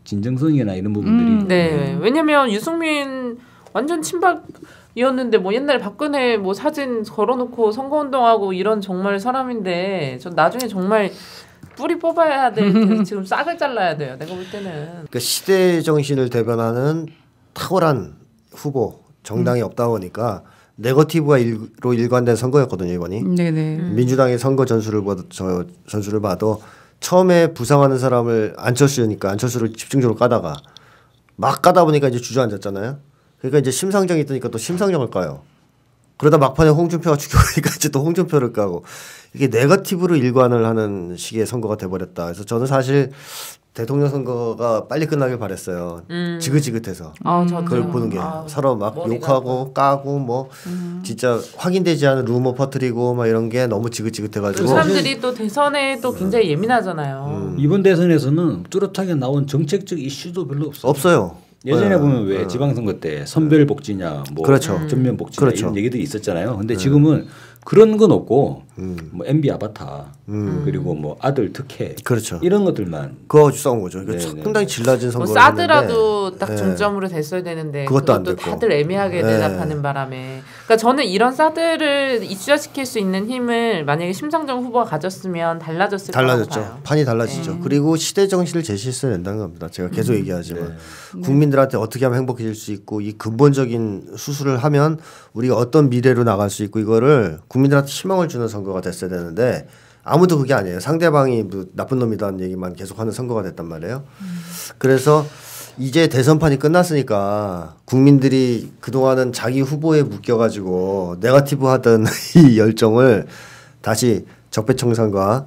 Speaker 3: 진정성이나 이런 부분들이
Speaker 4: 네. 왜냐면 유승민 완전 친박이었는데 뭐 옛날 박근혜 뭐 사진 걸어놓고 선거운동하고 이런 정말 사람인데 전 나중에 정말 뿌리 뽑아야 돼. 지금 싹을 잘라야 돼요. 내가 볼 때는.
Speaker 5: 그러니까 시대 정신을 대변하는 탁월한 후보 정당이 없다 보니까 네거티브로 일관된 선거였거든요 이번이.
Speaker 2: 네네.
Speaker 5: 민주당의 선거 전술을 봐도 처음에 부상하는 사람을 안철수니까 안철수를 집중적으로 까다가 막 까다 보니까 이제 주저앉았잖아요. 그러니까 이제 심상정이 있으니까 또 심상정을 까요. 그러다 막판에 홍준표가 죽여오니까 이제 또 홍준표를 까고 이게 네거티브로 일관을 하는 식의 선거가 돼버렸다. 그래서 저는 사실 대통령 선거가 빨리 끝나길 바랬어요. 지긋지긋해서 그걸 보는 게 서로 막 욕하고 까고 뭐 진짜 확인되지 않은 루머 퍼뜨리고 막 이런 게 너무 지긋지긋해가지고
Speaker 4: 그 사람들이 또 대선에 또 굉장히 예민하잖아요.
Speaker 3: 이번 대선에서는 뚜렷하게 나온 정책적 이슈도 별로 없어요. 예전에 보면 왜 지방선거 때 선별복지냐 뭐
Speaker 5: 그렇죠.
Speaker 3: 전면복지냐
Speaker 5: 그렇죠.
Speaker 3: 이런 얘기들이 있었잖아요. 근데 지금은 그런 건 없고 뭐 MB 아바타 그리고 뭐 아들 특혜
Speaker 5: 그렇죠.
Speaker 3: 이런 것들만
Speaker 5: 그거 싸운 거죠. 상당히 질라진 선거를
Speaker 4: 뭐 싸더라도 딱 중점으로 됐어야 되는데
Speaker 5: 그것도 안 됐고.
Speaker 4: 다들 애매하게 대답하는 바람에 그러니까 저는 이런 싸들을 이슈화시킬 수 있는 힘을 만약에 심상정 후보가 가졌으면 달라졌을 거라고 봐요.
Speaker 5: 판이 달라지죠. 그리고 시대 정신을 제시했어야 된다는 겁니다. 제가 계속 얘기하지만 국민들한테 어떻게 하면 행복해질 수 있고 이 근본적인 수술을 하면 우리가 어떤 미래로 나갈 수 있고 이거를 국민들한테 희망을 주는 선거가 됐어야 되는데 아무도 그게 아니에요. 상대방이 뭐 나쁜 놈이다는 얘기만 계속하는 선거가 됐단 말이에요. 그래서 이제 대선판이 끝났으니까 국민들이 그동안은 자기 후보에 묶여가지고 네거티브 하던 이 열정을 다시 적폐청산과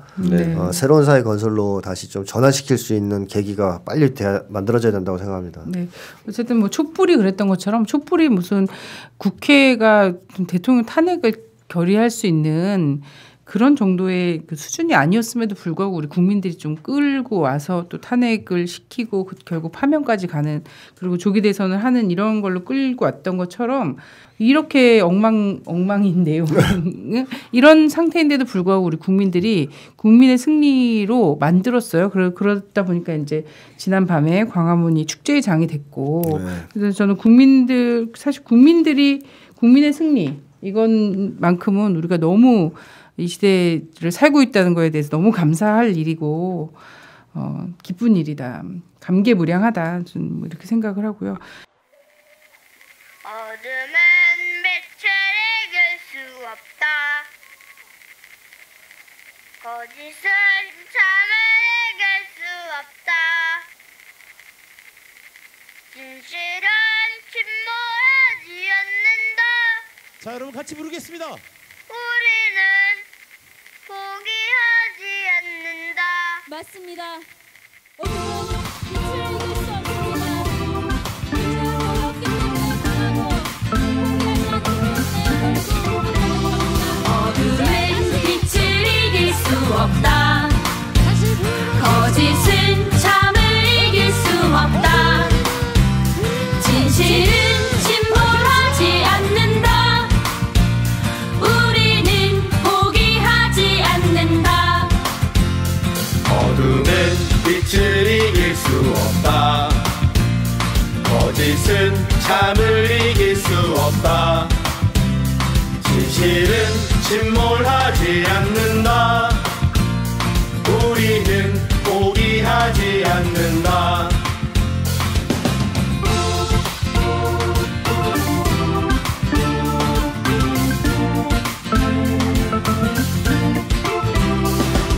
Speaker 5: 새로운 사회 건설로 다시 좀 전환시킬 수 있는 계기가 빨리 만들어져야 된다고 생각합니다.
Speaker 2: 네. 어쨌든 뭐 촛불이 그랬던 것처럼 촛불이 무슨 국회가 대통령 탄핵을 결의할 수 있는 그런 정도의 그 수준이 아니었음에도 불구하고 우리 국민들이 좀 끌고 와서 또 탄핵을 시키고 결국 파면까지 가는 그리고 조기 대선을 하는 이런 걸로 끌고 왔던 것처럼 이렇게 엉망인 내용 이런 상태인데도 불구하고 우리 국민들이 국민의 승리로 만들었어요. 그러다 보니까 이제 지난 밤에 광화문이 축제의 장이 됐고 그래서 저는 사실 국민의 승리 이건만큼은 우리가 너무 이 시대를 살고 있다는 거에 대해서 너무 감사할 일이고 기쁜 일이다. 감개무량하다. 저는 뭐 이렇게 생각을 하고요.
Speaker 9: 어둠은 빛을 이길 수 없다. 거짓은 참을 이길 수 없다. 진실은 침몰하지 않는다.
Speaker 10: 자, 여러분 같이 부르겠습니다.
Speaker 9: 우리는 포기하지 않는다.
Speaker 11: 맞습니다. 어둠은 빛을 이길 수 없다. 거짓은 참을 이길 수 없다. 진실은 침몰하지 않는다. 우리는 포기하지 않는다.
Speaker 12: 어둠은 빛을 이길 수 없다. 거짓은 참을 없다. 진실은 침몰하지 않는다. 우리는 포기하지 않는다.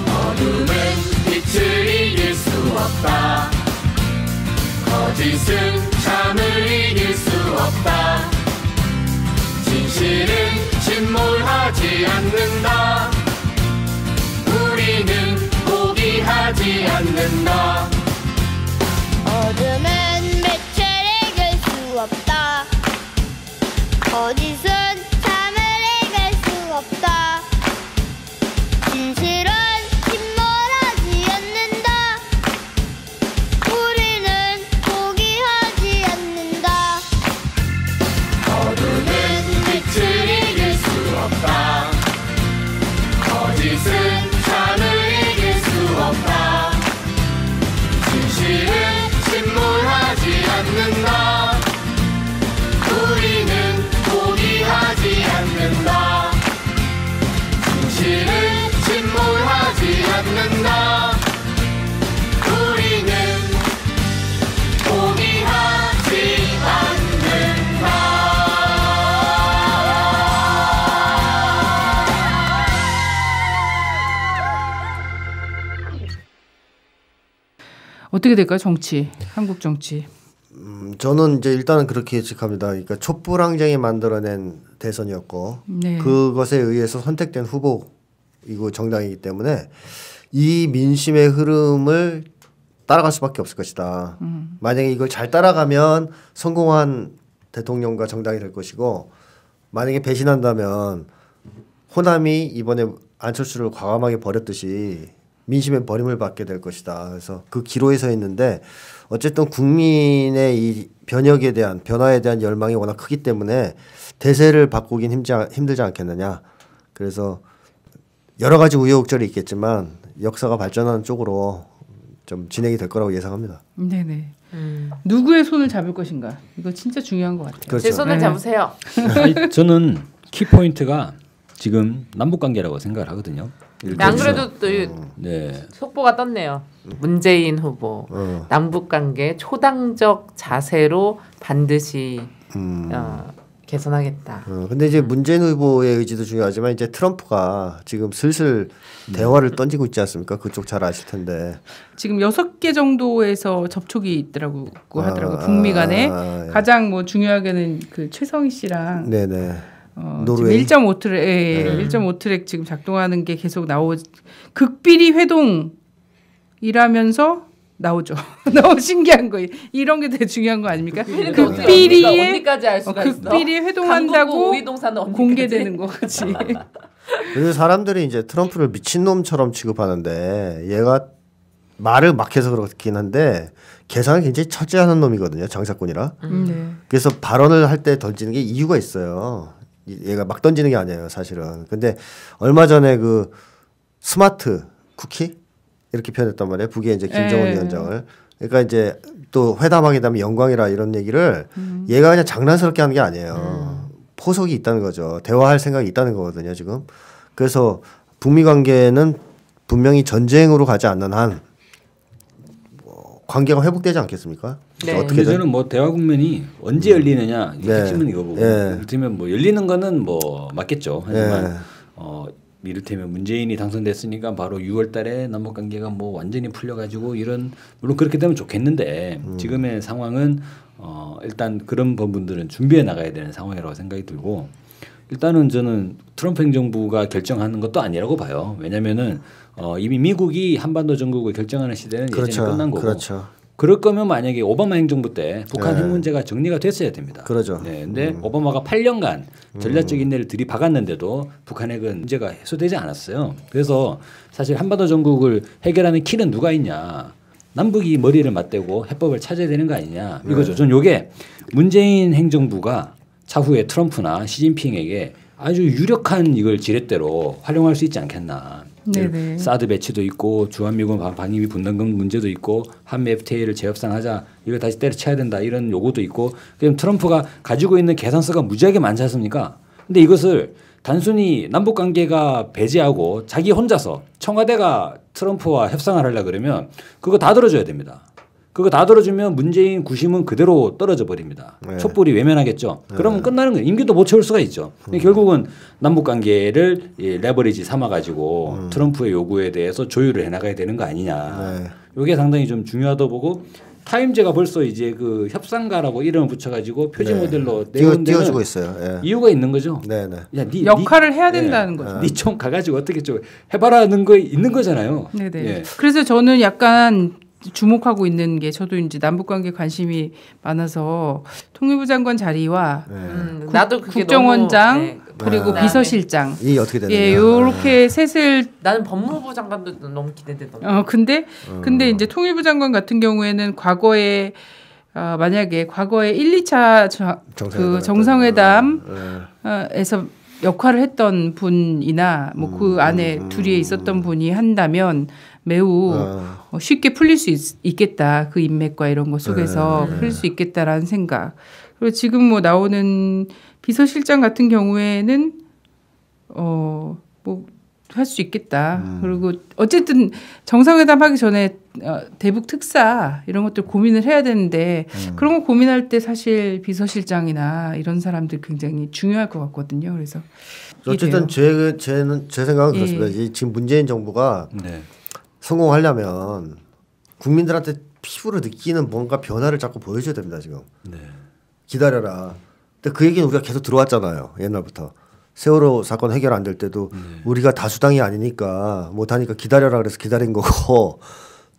Speaker 12: 어둠은 빛을 이길 수 없다. 거짓은 참을 이길 수 없다. 진실은 침몰하지 않는다. 우리는 포기하지 않는다.
Speaker 9: 어둠은 빛을 이길 수 없다. 거짓은 참을 이길 수 없다. 진실은 침몰하지 않는다. 우리는 포기하지 않는다.
Speaker 12: 어둠은 빛을 이길 수 없다. 거짓은 참을 이길 수 없다. 진실은 침몰하지 않는다. 우리는 포기하지 않는다. 진실은 침몰하지 않는다. 우리는 포기하지 않는다.
Speaker 2: 어떻게 될까요? 정치, 한국 정치.
Speaker 5: 저는 이제 일단은 그렇게 예측합니다. 그러니까 촛불항쟁이 만들어낸 대선이었고
Speaker 2: 네.
Speaker 5: 그것에 의해서 선택된 후보이고 정당이기 때문에 이 민심의 흐름을 따라갈 수밖에 없을 것이다. 만약에 이걸 잘 따라가면 성공한 대통령과 정당이 될 것이고 만약에 배신한다면 호남이 이번에 안철수를 과감하게 버렸듯이 민심의 버림을 받게 될 것이다. 그래서 그 기로에 서 있는데 어쨌든 국민의 이 변혁에 대한 변화에 대한 열망이 워낙 크기 때문에 대세를 바꾸긴 힘들지 않겠느냐. 그래서 여러 가지 우여곡절이 있겠지만 역사가 발전하는 쪽으로 좀 진행이 될 거라고 예상합니다.
Speaker 2: 네네. 누구의 손을 잡을 것인가? 이거 진짜 중요한 것 같아요.
Speaker 5: 그렇죠.
Speaker 4: 제 손을 잡으세요.
Speaker 3: 아니, 저는 키 포인트가 지금 남북 관계라고 생각을 하거든요.
Speaker 4: 안 그래도 또
Speaker 3: 네.
Speaker 4: 속보가 떴네요. 문재인 후보 남북 관계 초당적 자세로 반드시 개선하겠다.
Speaker 5: 근데 이제 문재인 후보의 의지도 중요하지만 이제 트럼프가 지금 슬슬 대화를 던지고 있지 않습니까? 그쪽 잘 아실 텐데.
Speaker 2: 지금 6개 정도에서 접촉이 있더라고 하더라고요. 북미 간에 가장 뭐 중요하게는 그 최성희 씨랑
Speaker 5: 네네.
Speaker 2: 노르웨이 1.5트랙 1.5트랙 지금 작동하는 게 계속 극비리 회동이라면서 나오죠. 너무 신기한 거예요. 이런 게 되게 중요한 거 아닙니까? 극비리에
Speaker 4: 어디까지 알 수가 있어?
Speaker 2: 극비리에 회동한다고 공개되는 거 같이.
Speaker 5: 그래서 사람들이 이제 트럼프를 미친놈처럼 취급하는데 얘가 말을 막 해서 그렇긴 한데 계산을 굉장히 처지하는 놈이거든요. 장사꾼이라. 그래서 발언을 할 때 던지는 게 이유가 있어요. 얘가 막 던지는 게 아니에요, 사실은. 근데 얼마 전에 그 스마트 쿠키 이렇게 표현했단 말이에요. 북의 이제 김정은 위원장을. 그러니까 이제 또 회담하게 되면 영광이라 이런 얘기를 얘가 그냥 장난스럽게 하는 게 아니에요. 포석이 있다는 거죠. 대화할 생각이 있다는 거거든요, 지금. 그래서 북미 관계는 분명히 전쟁으로 가지 않는 한 관계가 회복되지 않겠습니까?
Speaker 3: 네. 어떻게 저는 뭐 대화 국면이 언제 열리느냐 이게 핵심은 이거고 이를테면 뭐 열리는 거는 뭐 맞겠죠. 하지만 이를테면 문재인이 당선됐으니까 바로 6월달에 남북 관계가 뭐 완전히 풀려가지고 이런 물론 그렇게 되면 좋겠는데 지금의 상황은 일단 그런 부분들은 준비해 나가야 되는 상황이라고 생각이 들고 일단은 저는 트럼프 행정부가 결정하는 것도 아니라고 봐요. 왜냐하면은 이미 미국이 한반도 전국을 결정하는 시대는 예전에 끝난 거고.
Speaker 5: 그렇죠.
Speaker 3: 그럴 거면 만약에 오바마 행정부 때 북한 핵 문제가 정리가 됐어야 됩니다.
Speaker 5: 그러죠.
Speaker 3: 네, 근데 오바마가 8년간 전략적 인내를 들이박았는데도 북한 핵은 문제가 해소되지 않았어요. 그래서 사실 한반도 전국을 해결하는 키는 누가 있냐? 남북이 머리를 맞대고 해법을 찾아야 되는 거 아니냐? 이거죠. 전 이게 문재인 행정부가 차후에 트럼프나 시진핑에게 아주 유력한 이걸 지렛대로 활용할 수 있지 않겠나.
Speaker 2: 네네.
Speaker 3: 사드 배치도 있고 주한미군 방위비 분담금 문제도 있고 한미 FTA를 재협상하자 이거 다시 때려쳐야 된다 이런 요구도 있고 그럼 트럼프가 가지고 있는 계산서가 무지하게 많지 않습니까? 근데 이것을 단순히 남북 관계가 배제하고 자기 혼자서 청와대가 트럼프와 협상을 하려 그러면 그거 다 들어줘야 됩니다. 그거 다 들어주면 문재인 구심은 그대로 떨어져 버립니다.
Speaker 5: 네.
Speaker 3: 촛불이 외면하겠죠. 그러면 끝나는 거예요. 임기도 못 채울 수가 있죠. 결국은 남북 관계를 레버리지 삼아 가지고 트럼프의 요구에 대해서 조율을 해나가야 되는 거 아니냐. 이게 상당히 좀 중요하다고 보고 타임즈가 벌써 이제 그 협상가라고 이름을 붙여가지고 표지 모델로 내온
Speaker 5: 띄워주고 있어요.
Speaker 3: 이유가 있는 거죠.
Speaker 5: 네네.
Speaker 3: 야,
Speaker 2: 역할을 해야 된다는 거죠.
Speaker 3: 니 좀 가가지고 어떻게 좀 해봐라는 거 있는 거잖아요.
Speaker 2: 네네.
Speaker 3: 예.
Speaker 2: 그래서 저는 약간 주목하고 있는 게 저도 이제 남북관계 관심이 많아서 통일부 장관 자리와
Speaker 4: 나도 그게
Speaker 2: 국정원장
Speaker 4: 너무,
Speaker 2: 그리고 비서실장
Speaker 5: 이 어떻게 되느냐.
Speaker 2: 예, 요렇게 셋을
Speaker 4: 나는 법무부 장관도 너무 기대되던데.
Speaker 2: 근데 이제 통일부 장관 같은 경우에는 과거에 만약에 과거에 1, 2차 정상회담에서 역할을 했던 분이나 뭐 그 안에 둘이 있었던 분이 한다면 매우 쉽게 풀릴 수 있겠다. 그 인맥과 이런 것 속에서 풀릴 수 있겠다라는 생각. 그리고 지금 뭐 나오는 비서실장 같은 경우에는 뭐 할 수 있겠다. 그리고 어쨌든 정상회담 하기 전에 대북 특사 이런 것들 고민을 해야 되는데 그런 거 고민할 때 사실 비서실장이나 이런 사람들 굉장히 중요할 것 같거든요. 그래서
Speaker 5: 어쨌든 제 생각은 그렇습니다. 지금 문재인 정부가 성공하려면 국민들한테 피부로 느끼는 뭔가 변화를 자꾸 보여줘야 됩니다. 지금 기다려라. 근데 그 얘기는 우리가 계속 들어왔잖아요. 옛날부터. 세월호 사건 해결 안 될 때도 우리가 다수당이 아니니까 못하니까 기다려라 그래서 기다린 거고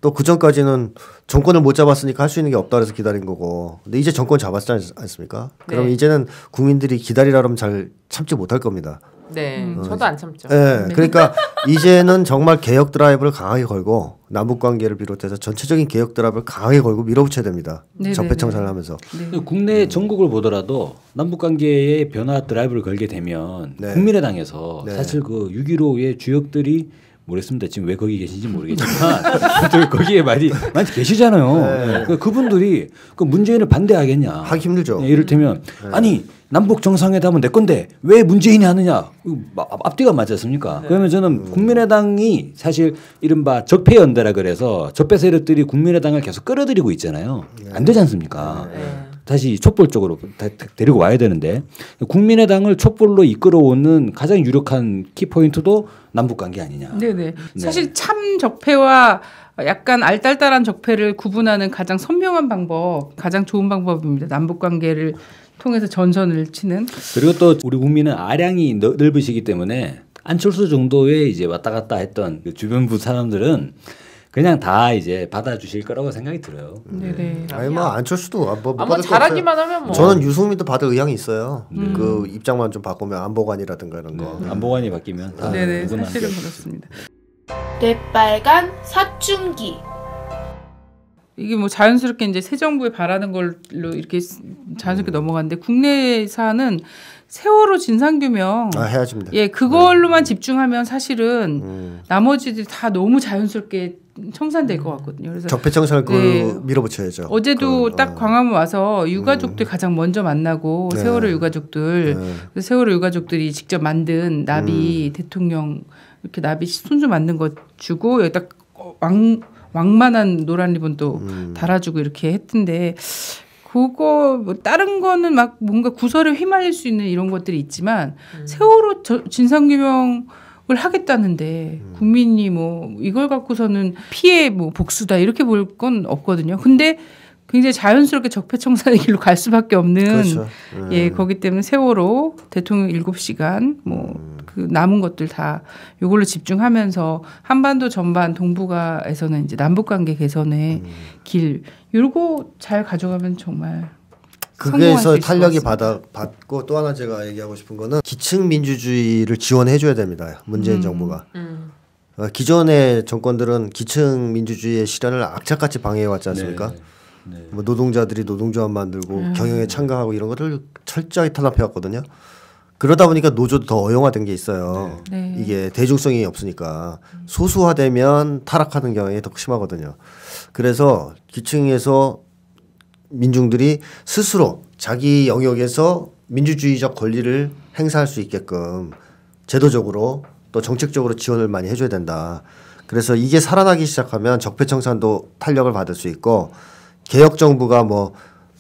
Speaker 5: 또 그 전까지는 정권을 못 잡았으니까 할 수 있는 게 없다 그래서 기다린 거고 근데 이제 정권 잡았지 않습니까? 그럼 이제는 국민들이 기다리라 그러면 잘 참지 못할 겁니다.
Speaker 4: 네, 저도 안 참죠.
Speaker 5: 네, 그러니까 이제는 정말 개혁 드라이브를 강하게 걸고 남북 관계를 비롯해서 전체적인 개혁 드라이브를 강하게 걸고 밀어붙여야 됩니다. 적폐청산을 하면서.
Speaker 3: 국내 전국을 보더라도 남북 관계의 변화 드라이브를 걸게 되면 국민의당에서 사실 그 6.15의 주역들이 모르겠습니다. 지금 왜 거기 계신지 모르겠지만 거기에 많이 계시잖아요. 그분들이 그 문재인을 반대하겠냐.
Speaker 5: 하기 힘들죠.
Speaker 3: 이를테면 아니 남북 정상회담은 내 건데 왜 문재인이 하느냐. 앞뒤가 맞지 않습니까? 그러면 저는 국민의당이 사실 이른바 적폐연대라 그래서 적폐 세력들이 국민의당을 계속 끌어들이고 있잖아요. 안 되지 않습니까? 다시 촛불 쪽으로 데리고 와야 되는데 국민의당을 촛불로 이끌어오는 가장 유력한 키포인트도 남북관계 아니냐.
Speaker 2: 네네. 사실 참 적폐와 약간 알딸딸한 적폐를 구분하는 가장 선명한 방법, 가장 좋은 방법입니다. 남북관계를 통해서 전선을 치는.
Speaker 3: 그리고 또 우리 국민은 아량이 넓으시기 때문에 안철수 정도의 이제 왔다 갔다 했던 그 주변부 사람들은 그냥 다 이제 받아주실 거라고 생각이 들어요.
Speaker 2: 네네.
Speaker 5: 아니 뭐 안철수도 못
Speaker 4: 아마
Speaker 5: 받을
Speaker 4: 잘하기만 하면 뭐.
Speaker 5: 저는 유승민도 받을 의향이 있어요. 그 입장만 좀 바꾸면 안보관이라든가 이런 거.
Speaker 3: 안보관이 바뀌면 다.
Speaker 2: 네네. 사실은 그렇습니다.
Speaker 1: 뇌빨간 사춘기.
Speaker 2: 이게 뭐 자연스럽게 이제 새 정부에 바라는 걸로 이렇게 자연스럽게 넘어갔는데 국내사는 세월호 진상규명
Speaker 5: 해야집니다.
Speaker 2: 예, 그걸로만 집중하면 사실은 나머지들이 다 너무 자연스럽게 청산될 것 같거든요. 그래서
Speaker 5: 적폐청산을 밀어붙여야죠.
Speaker 2: 어제도 딱 광화문 와서 유가족들 가장 먼저 만나고 세월호 유가족들 그래서 세월호 유가족들이 직접 만든 나비 대통령 이렇게 나비 손수 만든 거 주고 여기 딱 왕만한 노란 리본도 달아주고 이렇게 했던데 그거 뭐 다른 거는 막 뭔가 구설에 휘말릴 수 있는 이런 것들이 있지만 세월호 진상규명을 하겠다는데 국민이 뭐 이걸 갖고서는 피해 뭐 복수다 이렇게 볼 건 없거든요. 근데 굉장히 자연스럽게 적폐청산의 길로 갈 수밖에 없는
Speaker 5: 그렇죠.
Speaker 2: 예 거기 때문에 세월호 대통령 7시간 뭐 그 남은 것들 다 이걸로 집중하면서 한반도 전반 동북아에서는 이제 남북관계 개선의 길 이러고 잘 가져가면 정말
Speaker 5: 그게서 탄력이 받고 또 하나 제가 얘기하고 싶은 거는 기층 민주주의를 지원해줘야 됩니다. 문재인 정부가. 기존의 정권들은 기층 민주주의의 실현을 악착같이 방해해왔지 않습니까? 뭐 노동자들이 노동조합 만들고 경영에 참가하고 이런 것을 철저히 탄압해왔거든요. 그러다 보니까 노조도 더 어용화된 게 있어요.
Speaker 2: 네.
Speaker 5: 이게 대중성이 없으니까 소수화되면 타락하는 경향이 더 심하거든요. 그래서 기층에서 민중들이 스스로 자기 영역에서 민주주의적 권리를 행사할 수 있게끔 제도적으로 또 정책적으로 지원을 많이 해줘야 된다. 그래서 이게 살아나기 시작하면 적폐청산도 탄력을 받을 수 있고 개혁 정부가 뭐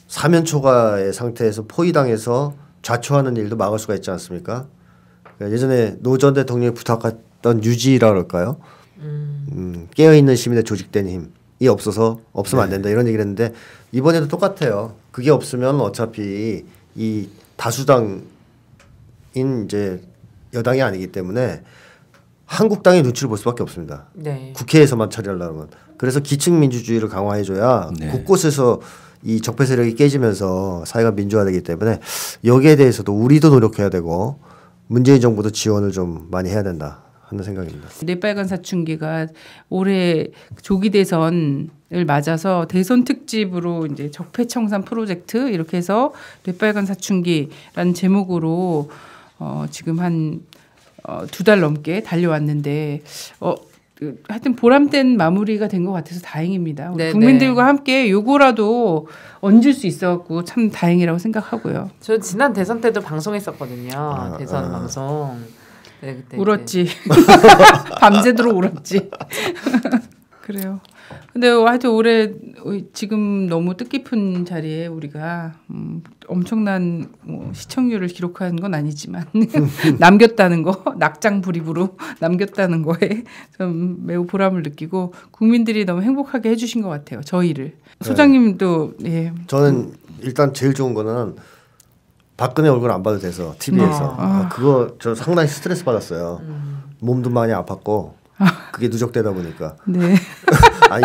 Speaker 5: 사면초가의 상태에서 포위당해서 좌초하는 일도 막을 수가 있지 않습니까? 그러니까 예전에 노 전 대통령이 부탁했던 유지라 그럴까요? 깨어있는 시민의 조직된 힘이 없으면 안 된다 이런 얘기를 했는데 이번에도 똑같아요. 그게 없으면 어차피 이 다수당인 이제 여당이 아니기 때문에 한국당의 눈치를 볼 수밖에 없습니다.
Speaker 4: 네.
Speaker 5: 국회에서만 처리하려면. 그래서 기층 민주주의를 강화해줘야 곳곳에서 이 적폐 세력이 깨지면서 사회가 민주화되기 때문에 여기에 대해서도 우리도 노력해야 되고 문재인 정부도 지원을 좀 많이 해야 된다 하는 생각입니다.
Speaker 2: 뇌빨간 사춘기가 올해 조기 대선을 맞아서 대선 특집으로 이제 적폐청산 프로젝트 이렇게 해서 뇌빨간 사춘기라는 제목으로 지금 한 2달 넘게 달려왔는데 하여튼 보람된 마무리가 된 것 같아서 다행입니다. 국민들과 함께 요거라도 얹을 수 있어갖고 참 다행이라고 생각하고요.
Speaker 4: 저 지난 대선 때도 방송했었거든요. 대선 방송. 네, 그때
Speaker 2: 울었지. 밤새도록 울었지. 그래요. 근데 하여튼 올해 지금 너무 뜻깊은 자리에 우리가 엄청난 시청률을 기록한 건 아니지만 남겼다는 거, 낙장 불입으로 남겼다는 거에 좀 매우 보람을 느끼고 국민들이 너무 행복하게 해주신 것 같아요. 저희를. 소장님도 예.
Speaker 5: 저는 일단 제일 좋은 거는 박근혜 얼굴 안 봐도 돼서 TV에서 그거 저 상당히 스트레스 받았어요. 몸도 많이 아팠고 그게 누적되다 보니까.
Speaker 2: 네.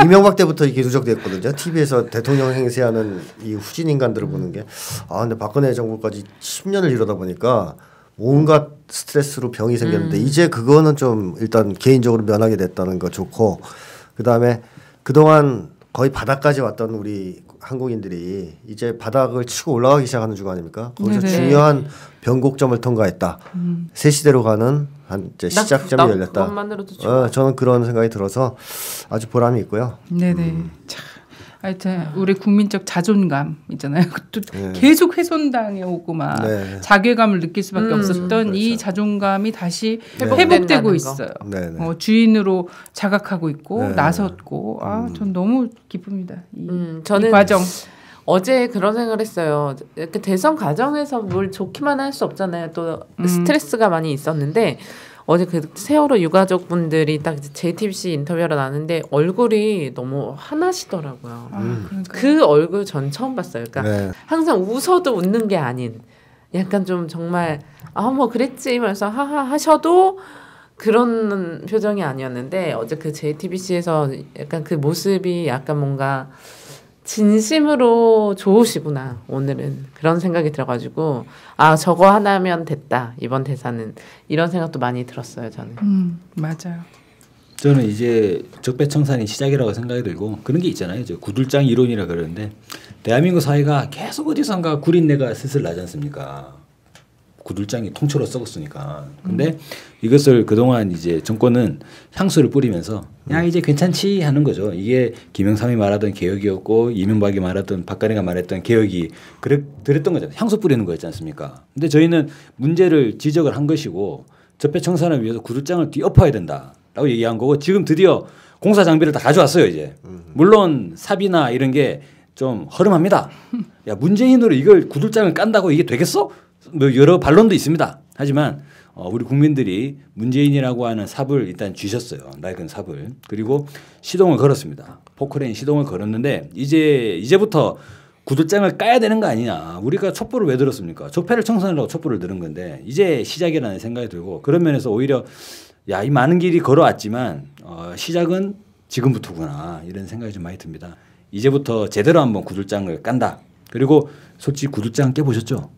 Speaker 5: 이명박 때부터 이게 누적됐거든요. TV에서 대통령 행세하는 이 후진 인간들을 보는 게. 근데 박근혜 정부까지 10년을 이러다 보니까 온갖 스트레스로 병이 생겼는데 이제 그거는 좀 일단 개인적으로 면하게 됐다는 거 좋고 그다음에 그동안 거의 바닥까지 왔던 우리 한국인들이 이제 바닥을 치고 올라가기 시작하는 중 아닙니까? 거기서
Speaker 2: 네네.
Speaker 5: 중요한 변곡점을 통과했다. 새 시대로 가는 한 이제 시작점이 열렸다.
Speaker 4: 그것만으로도
Speaker 5: 저는 그런 생각이 들어서 아주 보람이 있고요.
Speaker 2: 네네. 참, 하여튼 우리 국민적 자존감 있잖아요. 또 계속 훼손당해 오고 막 자괴감을 느낄 수밖에 없었던 이 자존감이 다시 회복되고 있어요. 주인으로 자각하고 있고 나섰고 전 너무 기쁩니다.
Speaker 4: 저는
Speaker 2: 이 과정.
Speaker 4: 어제 그런 생각을 했어요. 이렇게 대선 과정에서 뭘 좋기만 할 수 없잖아요. 또 스트레스가 많이 있었는데 어제 그 세월호 유가족분들이 딱 JTBC 인터뷰하러 나왔는데 얼굴이 너무 환하시더라고요. 그 얼굴 전 처음 봤어요. 그러니까 항상 웃어도 웃는 게 아닌 약간 좀 정말 뭐 그랬지 하면서 하하 하셔도 그런 표정이 아니었는데 어제 그 JTBC에서 약간 그 모습이 약간 뭔가 진심으로 좋으시구나 오늘은 그런 생각이 들어가지고 저거 하나면 됐다 이번 대사는 이런 생각도 많이 들었어요 저는.
Speaker 2: 맞아요.
Speaker 3: 저는 이제 적폐청산이 시작이라고 생각이 들고 그런 게 있잖아요. 구들장 이론이라 그러는데 대한민국 사회가 계속 어디선가 구린내가 슬슬 나지 않습니까? 구들장이 통째로 썩었으니까. 근데 이것을 그동안 이제 정권은 향수를 뿌리면서 야 이제 괜찮지 하는 거죠. 이게 김영삼이 말하던 개혁이었고 이명박이 말하던 박근혜가 말했던 개혁이 그랬던 거죠. 향수 뿌리는 거였지 않습니까? 근데 저희는 문제를 지적을 한 것이고 적폐청산을 위해서 구들장을 뒤엎어야 된다라고 얘기한 거고 지금 드디어 공사 장비를 다 가져왔어요 이제. 물론 삽이나 이런 게 좀 허름합니다. 야 문재인으로 이걸 구들장을 깐다고 이게 되겠어? 뭐 여러 반론도 있습니다. 하지만 우리 국민들이 문재인이라고 하는 삽을 일단 쥐셨어요. 낡은 삽을. 그리고 시동을 걸었습니다. 포크레인 시동을 걸었는데 이제부터 구들장을 까야 되는 거 아니냐. 우리가 촛불을 왜 들었습니까? 적폐를 청산하려고 촛불을 들은 건데 이제 시작이라는 생각이 들고 그런 면에서 오히려 이 많은 길이 걸어왔지만 시작은 지금부터구나 이런 생각이 좀 많이 듭니다. 이제부터 제대로 한번 구들장을 깐다. 그리고 솔직히 구들장 깨보셨죠?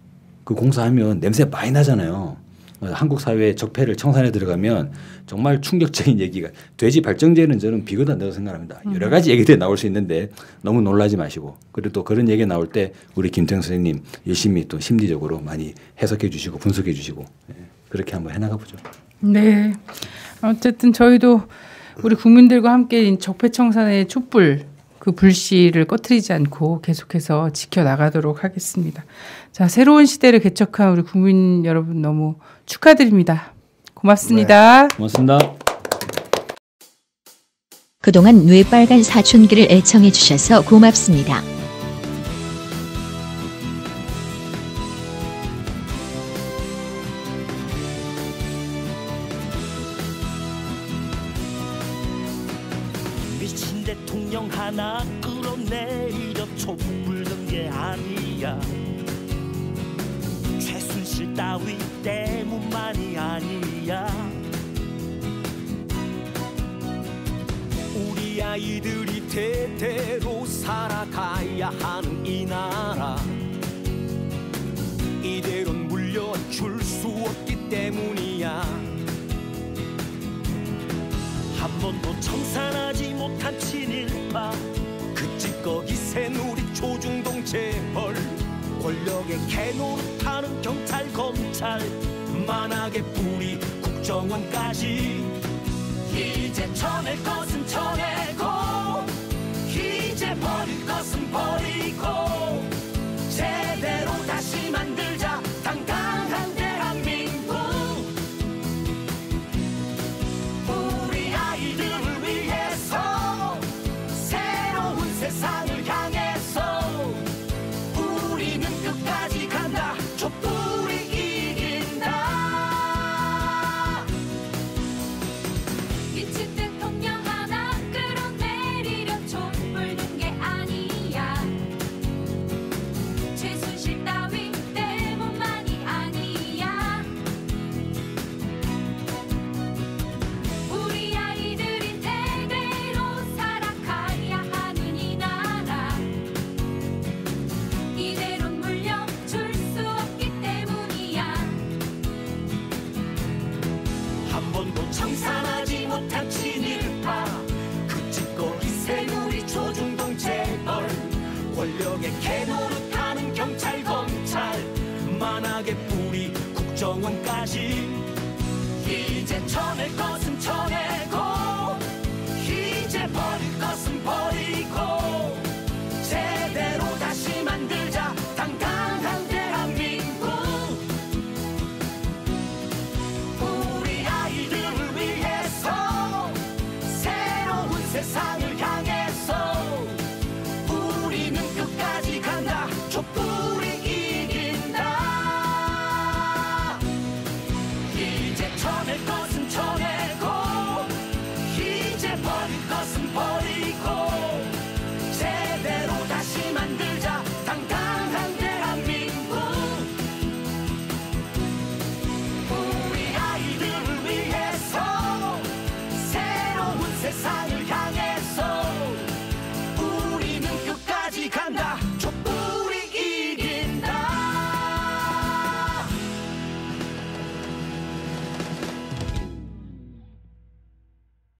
Speaker 3: 그 공사하면 냄새 많이 나잖아요. 한국 사회의 적폐를 청산해 들어가면 정말 충격적인 얘기가 돼지 발정제는 저는 비거든다고 생각합니다. 여러 가지 얘기들이 나올 수 있는데 너무 놀라지 마시고 그리고 또 그런 얘기 나올 때 우리 김태형 선생님 열심히 또 심리적으로 많이 해석해 주시고 분석해 주시고 그렇게 한번 해나가 보죠.
Speaker 2: 네. 어쨌든 저희도 우리 국민들과 함께 적폐청산의 촛불 그 불씨를 꺼트리지 않고 계속해서 지켜나가도록 하겠습니다. 자, 새로운 시대를 개척한 우리 국민 여러분 너무 축하드립니다. 고맙습니다.
Speaker 3: 네, 고맙습니다.
Speaker 13: 그동안 뇌빨간 사춘기를 애청해 주셔서 고맙습니다.
Speaker 14: 미친 대통령 하나 끌어내려 촛불 든 게 아니야. 최순실 따위 때문만이 아니야. 우리 아이들이 대대로 살아가야 하는 이 나라 이대로는 물려줄 수 없기 때문이야. 한 번도 청산하지 못한 친일파 그 찌꺼기 새누리 조중동 재벌 권력의 개노릇하는 경찰 검찰 만악의 뿌리 국정원까지 이제 쳐낼 것은 쳐내고 이제 버릴 것은 버리고 제대로 다시 만들자 당당한 대한민국. 우리 아이들을 위해서 새로운 세상을 향해서 우리는 끝까지 간다. 촛불이 이긴다.
Speaker 11: 미친 대통령 하나 끌어내리려 촛불 든 게 아니야. 최순실 따위 때문만이 아니야. 우리 아이들이 대대로 살아가야 하는 이 나라 이대로 물려줄 수 없기 때문이야.
Speaker 14: 한 번도 청산하지 못한 친일파 그 찌꺼기 새누리 조중동 재벌 권력의 개노릇하는 경찰 검찰 만악의 뿌리 국정원까지 이제 쳐낼 것은 쳐